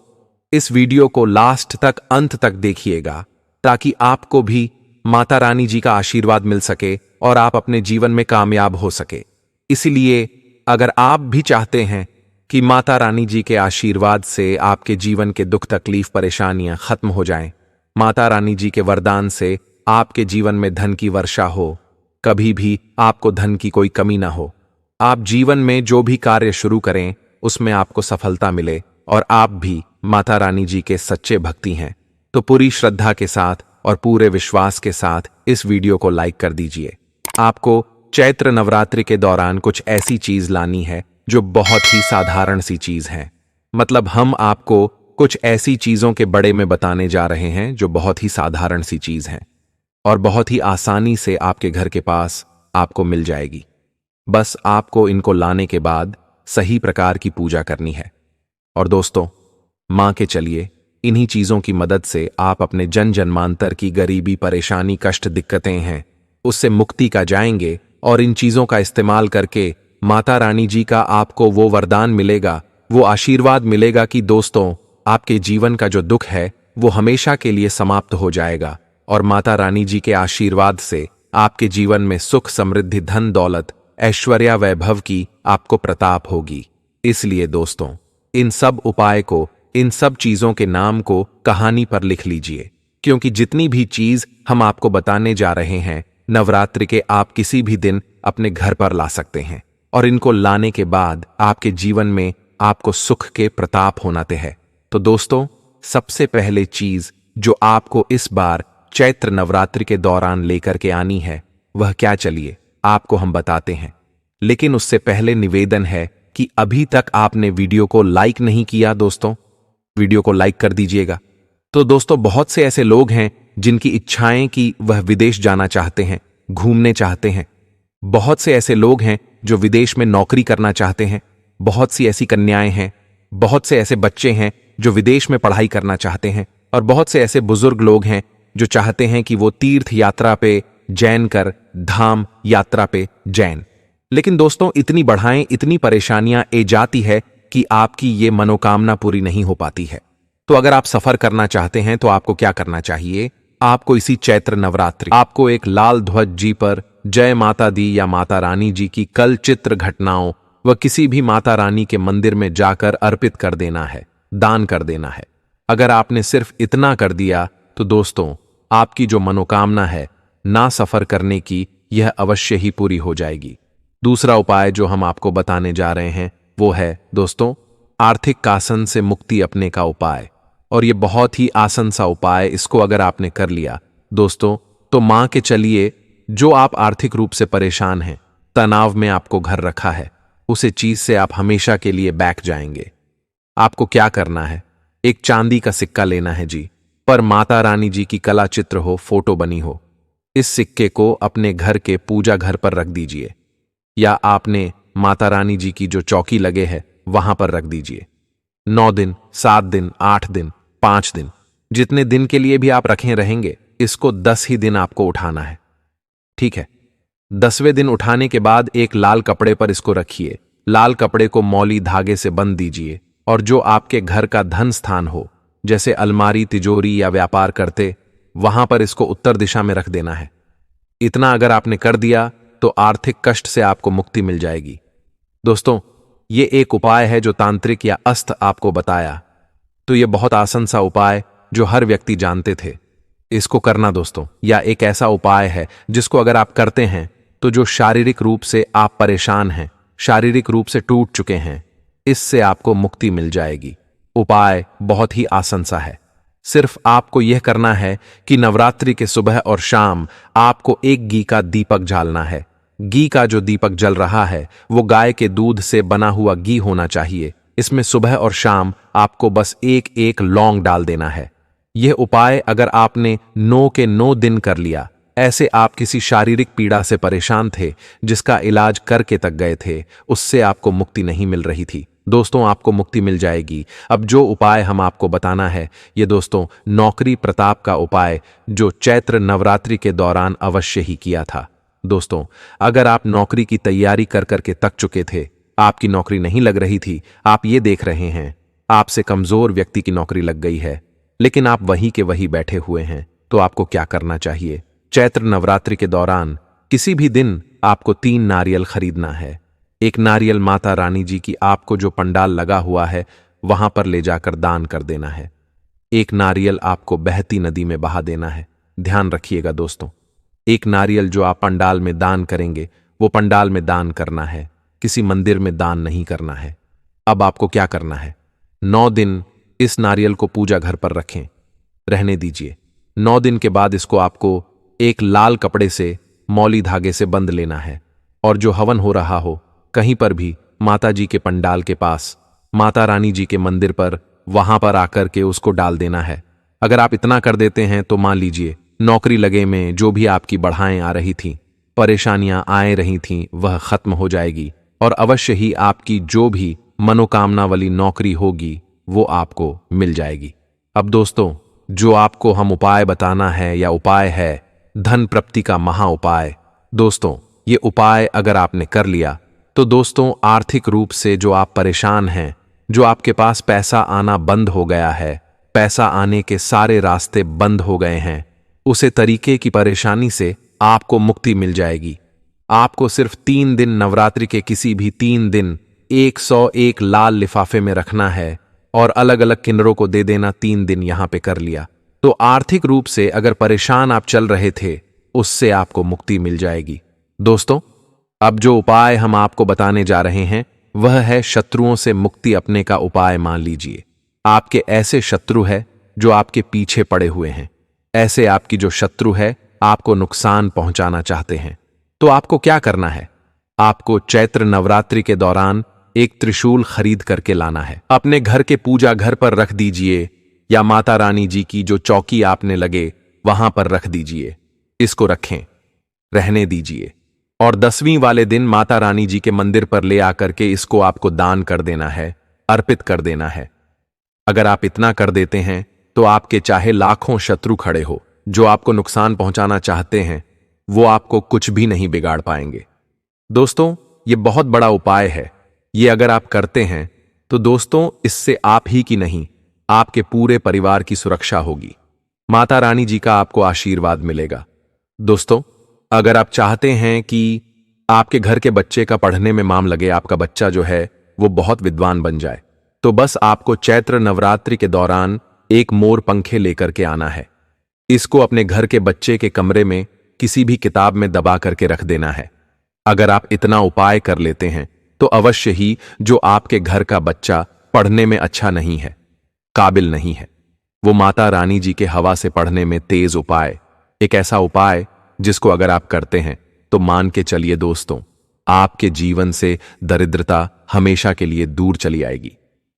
इस वीडियो को लास्ट तक, अंत तक देखिएगा ताकि आपको भी माता रानी जी का आशीर्वाद मिल सके और आप अपने जीवन में कामयाब हो सके। इसलिए अगर आप भी चाहते हैं कि माता रानी जी के आशीर्वाद से आपके जीवन के दुख, तकलीफ, परेशानियां खत्म हो जाएं, माता रानी जी के वरदान से आपके जीवन में धन की वर्षा हो, कभी भी आपको धन की कोई कमी ना हो, आप जीवन में जो भी कार्य शुरू करें उसमें आपको सफलता मिले और आप भी माता रानी जी के सच्चे भक्ति हैं, तो पूरी श्रद्धा के साथ और पूरे विश्वास के साथ इस वीडियो को लाइक कर दीजिए। आपको चैत्र नवरात्रि के दौरान कुछ ऐसी चीज लानी है जो बहुत ही साधारण सी चीज है। मतलब हम आपको कुछ ऐसी चीजों के बड़े में बताने जा रहे हैं जो बहुत ही साधारण सी चीज हैं और बहुत ही आसानी से आपके घर के पास आपको मिल जाएगी। बस आपको इनको लाने के बाद सही प्रकार की पूजा करनी है। और दोस्तों, मान के चलिए इन्हीं चीजों की मदद से आप अपने जन्मांतर की गरीबी, परेशानी, कष्ट, दिक्कतें हैं उससे मुक्ति का जाएंगे और इन चीजों का इस्तेमाल करके माता रानी जी का आपको वो वरदान मिलेगा, वो आशीर्वाद मिलेगा कि दोस्तों आपके जीवन का जो दुख है वो हमेशा के लिए समाप्त हो जाएगा और माता रानी जी के आशीर्वाद से आपके जीवन में सुख, समृद्धि, धन, दौलत, ऐश्वर्या, वैभव की आपको प्रताप होगी। इसलिए दोस्तों इन सब उपाय को, इन सब चीजों के नाम को कहानी पर लिख लीजिए, क्योंकि जितनी भी चीज हम आपको बताने जा रहे हैं नवरात्रि के आप किसी भी दिन अपने घर पर ला सकते हैं और इनको लाने के बाद आपके जीवन में आपको सुख के प्रताप होनाते हैं। तो दोस्तों, सबसे पहले चीज जो आपको इस बार चैत्र नवरात्रि के दौरान लेकर के आनी है वह क्या, चलिए आपको हम बताते हैं। लेकिन उससे पहले निवेदन है कि अभी तक आपने वीडियो को लाइक नहीं किया दोस्तों, वीडियो को लाइक कर दीजिएगा। तो दोस्तों, बहुत से ऐसे लोग हैं जिनकी इच्छाएं कि वह विदेश जाना चाहते हैं, घूमने चाहते हैं। बहुत से ऐसे लोग हैं जो विदेश में नौकरी करना चाहते हैं। बहुत सी ऐसी कन्याएं हैं, बहुत से ऐसे बच्चे हैं जो विदेश में पढ़ाई करना चाहते हैं और बहुत से ऐसे बुजुर्ग लोग हैं जो चाहते हैं कि वो तीर्थ यात्रा पे जैन कर, धाम यात्रा पे जैन। लेकिन दोस्तों, इतनी बढ़ाएं, इतनी परेशानियां ए जाती है कि आपकी ये मनोकामना पूरी नहीं हो पाती है। तो अगर आप सफर करना चाहते हैं तो आपको क्या करना चाहिए? आपको इसी चैत्र नवरात्रि आपको एक लाल ध्वज जी पर जय माता दी या माता रानी जी की कल चित्र घटनाओं व किसी भी माता रानी के मंदिर में जाकर अर्पित कर देना है, दान कर देना है। अगर आपने सिर्फ इतना कर दिया तो दोस्तों, आपकी जो मनोकामना है ना सफर करने की, यह अवश्य ही पूरी हो जाएगी। दूसरा उपाय जो हम आपको बताने जा रहे हैं वो है दोस्तों, आर्थिक कासन से मुक्ति अपने का उपाय। और ये बहुत ही आसान सा उपाय, इसको अगर आपने कर लिया दोस्तों, तो मान के चलिए जो आप आर्थिक रूप से परेशान हैं, तनाव में आपको घर रखा है, उसे चीज से आप हमेशा के लिए बैक जाएंगे। आपको क्या करना है? एक चांदी का सिक्का लेना है जी, पर माता रानी जी की कला चित्र हो, फोटो बनी हो। इस सिक्के को अपने घर के पूजा घर पर रख दीजिए, या आपने माता रानी जी की जो चौकी लगे है वहां पर रख दीजिए। 9 दिन, 7 दिन, 8 दिन, 5 दिन, जितने दिन के लिए भी आप रखें रहेंगे, इसको 10 ही दिन आपको उठाना है। ठीक है? 10वें दिन उठाने के बाद एक लाल कपड़े पर इसको रखिए। लाल कपड़े को मौली धागे से बंध दीजिए, और जो आपके घर का धन स्थान हो, जैसे अलमारी, तिजोरी या व्यापार करते, वहां पर इसको उत्तर दिशा में रख देना है। इतना अगर आपने कर दिया तो आर्थिक कष्ट से आपको मुक्ति मिल जाएगी। दोस्तों, ये एक उपाय है जो तांत्रिक या अस्त्र आपको बताया, तो ये बहुत आसान सा उपाय जो हर व्यक्ति जानते थे। इसको करना दोस्तों, या एक ऐसा उपाय है जिसको अगर आप करते हैं तो जो शारीरिक रूप से आप परेशान हैं, शारीरिक रूप से टूट चुके हैं, इससे आपको मुक्ति मिल जाएगी। उपाय बहुत ही आसान सा है। सिर्फ आपको यह करना है कि नवरात्रि के सुबह और शाम आपको एक घी का दीपक जालना है। घी का जो दीपक जल रहा है वो गाय के दूध से बना हुआ घी होना चाहिए। इसमें सुबह और शाम आपको बस एक एक लौंग डाल देना है। यह उपाय अगर आपने 9 के 9 दिन कर लिया, ऐसे आप किसी शारीरिक पीड़ा से परेशान थे, जिसका इलाज करके तक गए थे, उससे आपको मुक्ति नहीं मिल रही थी, दोस्तों आपको मुक्ति मिल जाएगी। अब जो उपाय हम आपको बताना है, ये दोस्तों नौकरी प्रताप का उपाय जो चैत्र नवरात्रि के दौरान अवश्य ही किया था। दोस्तों, अगर आप नौकरी की तैयारी कर करके थक चुके थे, आपकी नौकरी नहीं लग रही थी, आप ये देख रहे हैं आपसे कमजोर व्यक्ति की नौकरी लग गई है, लेकिन आप वहीं के वहीं बैठे हुए हैं, तो आपको क्या करना चाहिए? चैत्र नवरात्रि के दौरान किसी भी दिन आपको 3 नारियल खरीदना है। एक नारियल माता रानी जी की आपको जो पंडाल लगा हुआ है वहां पर ले जाकर दान कर देना है। एक नारियल आपको बहती नदी में बहा देना है। ध्यान रखिएगा दोस्तों, एक नारियल जो आप पंडाल में दान करेंगे वो पंडाल में दान करना है, किसी मंदिर में दान नहीं करना है। अब आपको क्या करना है? 9 दिन इस नारियल को पूजा घर पर रखें, रहने दीजिए। 9 दिन के बाद इसको आपको एक लाल कपड़े से मौली धागे से बंध लेना है, और जो हवन हो रहा हो कहीं पर भी माता जी के पंडाल के पास, माता रानी जी के मंदिर पर, वहां पर आकर के उसको डाल देना है। अगर आप इतना कर देते हैं तो मान लीजिए नौकरी लगे में जो भी आपकी बढ़ाएं आ रही थीं, परेशानियां आए रही थीं, वह खत्म हो जाएगी, और अवश्य ही आपकी जो भी मनोकामना वाली नौकरी होगी वो आपको मिल जाएगी। अब दोस्तों, जो आपको हम उपाय बताना है या उपाय है धन प्राप्ति का महा उपाय। दोस्तों, ये उपाय अगर आपने कर लिया तो दोस्तों आर्थिक रूप से जो आप परेशान हैं, जो आपके पास पैसा आना बंद हो गया है, पैसा आने के सारे रास्ते बंद हो गए हैं, उसे तरीके की परेशानी से आपको मुक्ति मिल जाएगी। आपको सिर्फ 3 दिन नवरात्रि के किसी भी 3 दिन 101 लाल लिफाफे में रखना है और अलग अलग किन्नरों को दे देना। 3 दिन यहां पे कर लिया तो आर्थिक रूप से अगर परेशान आप चल रहे थे, उससे आपको मुक्ति मिल जाएगी। दोस्तों, अब जो उपाय हम आपको बताने जा रहे हैं वह है शत्रुओं से मुक्ति अपने का उपाय। मान लीजिए आपके ऐसे शत्रु है जो आपके पीछे पड़े हुए हैं, ऐसे आपकी जो शत्रु है आपको नुकसान पहुंचाना चाहते हैं, तो आपको क्या करना है? आपको चैत्र नवरात्रि के दौरान एक त्रिशूल खरीद करके लाना है। अपने घर के पूजा घर पर रख दीजिए, या माता रानी जी की जो चौकी आपने लगे वहां पर रख दीजिए। इसको रखें, रहने दीजिए, और 10वीं वाले दिन माता रानी जी के मंदिर पर ले आकर के इसको आपको दान कर देना है, अर्पित कर देना है। अगर आप इतना कर देते हैं तो आपके चाहे लाखों शत्रु खड़े हो जो आपको नुकसान पहुंचाना चाहते हैं, वो आपको कुछ भी नहीं बिगाड़ पाएंगे। दोस्तों, ये बहुत बड़ा उपाय है। ये अगर आप करते हैं तो दोस्तों इससे आप ही की नहीं, आपके पूरे परिवार की सुरक्षा होगी। माता रानी जी का आपको आशीर्वाद मिलेगा। दोस्तों, अगर आप चाहते हैं कि आपके घर के बच्चे का पढ़ने में माम लगे, आपका बच्चा जो है वो बहुत विद्वान बन जाए, तो बस आपको चैत्र नवरात्रि के दौरान एक मोर पंखे लेकर के आना है। इसको अपने घर के बच्चे के कमरे में किसी भी किताब में दबा करके रख देना है। अगर आप इतना उपाय कर लेते हैं तो अवश्य ही जो आपके घर का बच्चा पढ़ने में अच्छा नहीं है, काबिल नहीं है, वो माता रानी जी के हवा से पढ़ने में तेज उपाय, एक ऐसा उपाय जिसको अगर आप करते हैं तो मान के चलिए दोस्तों, आपके जीवन से दरिद्रता हमेशा के लिए दूर चली आएगी।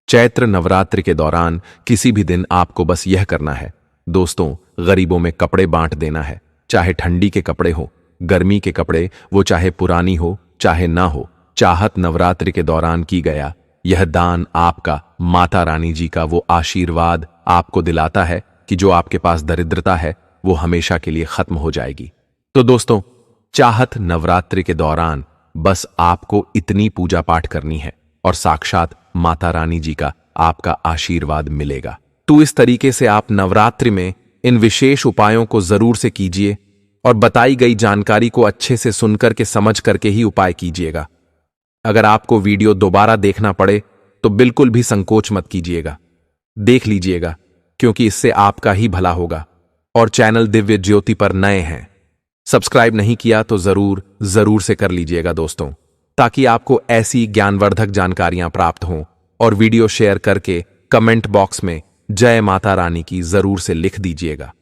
चैत्र नवरात्रि के दौरान किसी भी दिन आपको बस यह करना है दोस्तों, गरीबों में कपड़े बांट देना है। चाहे ठंडी के कपड़े हो, गर्मी के कपड़े, वो चाहे पुरानी हो चाहे ना हो, चाहत नवरात्रि के दौरान की गया यह दान आपका माता रानी जी का वो आशीर्वाद आपको दिलाता है कि जो आपके पास दरिद्रता है वो हमेशा के लिए खत्म हो जाएगी। तो दोस्तों, चाहत नवरात्रि के दौरान बस आपको इतनी पूजा पाठ करनी है और साक्षात माता रानी जी का आपका आशीर्वाद मिलेगा। तो इस तरीके से आप नवरात्रि में इन विशेष उपायों को जरूर से कीजिए और बताई गई जानकारी को अच्छे से सुनकर के समझ करके ही उपाय कीजिएगा। अगर आपको वीडियो दोबारा देखना पड़े तो बिल्कुल भी संकोच मत कीजिएगा, देख लीजिएगा, क्योंकि इससे आपका ही भला होगा। और चैनल दिव्य ज्योति पर नए हैं, सब्सक्राइब नहीं किया तो जरूर से कर लीजिएगा दोस्तों, ताकि आपको ऐसी ज्ञानवर्धक जानकारियां प्राप्त हों। और वीडियो शेयर करके कमेंट बॉक्स में जय माता रानी की जरूर से लिख दीजिएगा।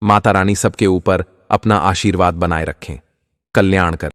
माता रानी सबके ऊपर अपना आशीर्वाद बनाए रखें, कल्याण कर।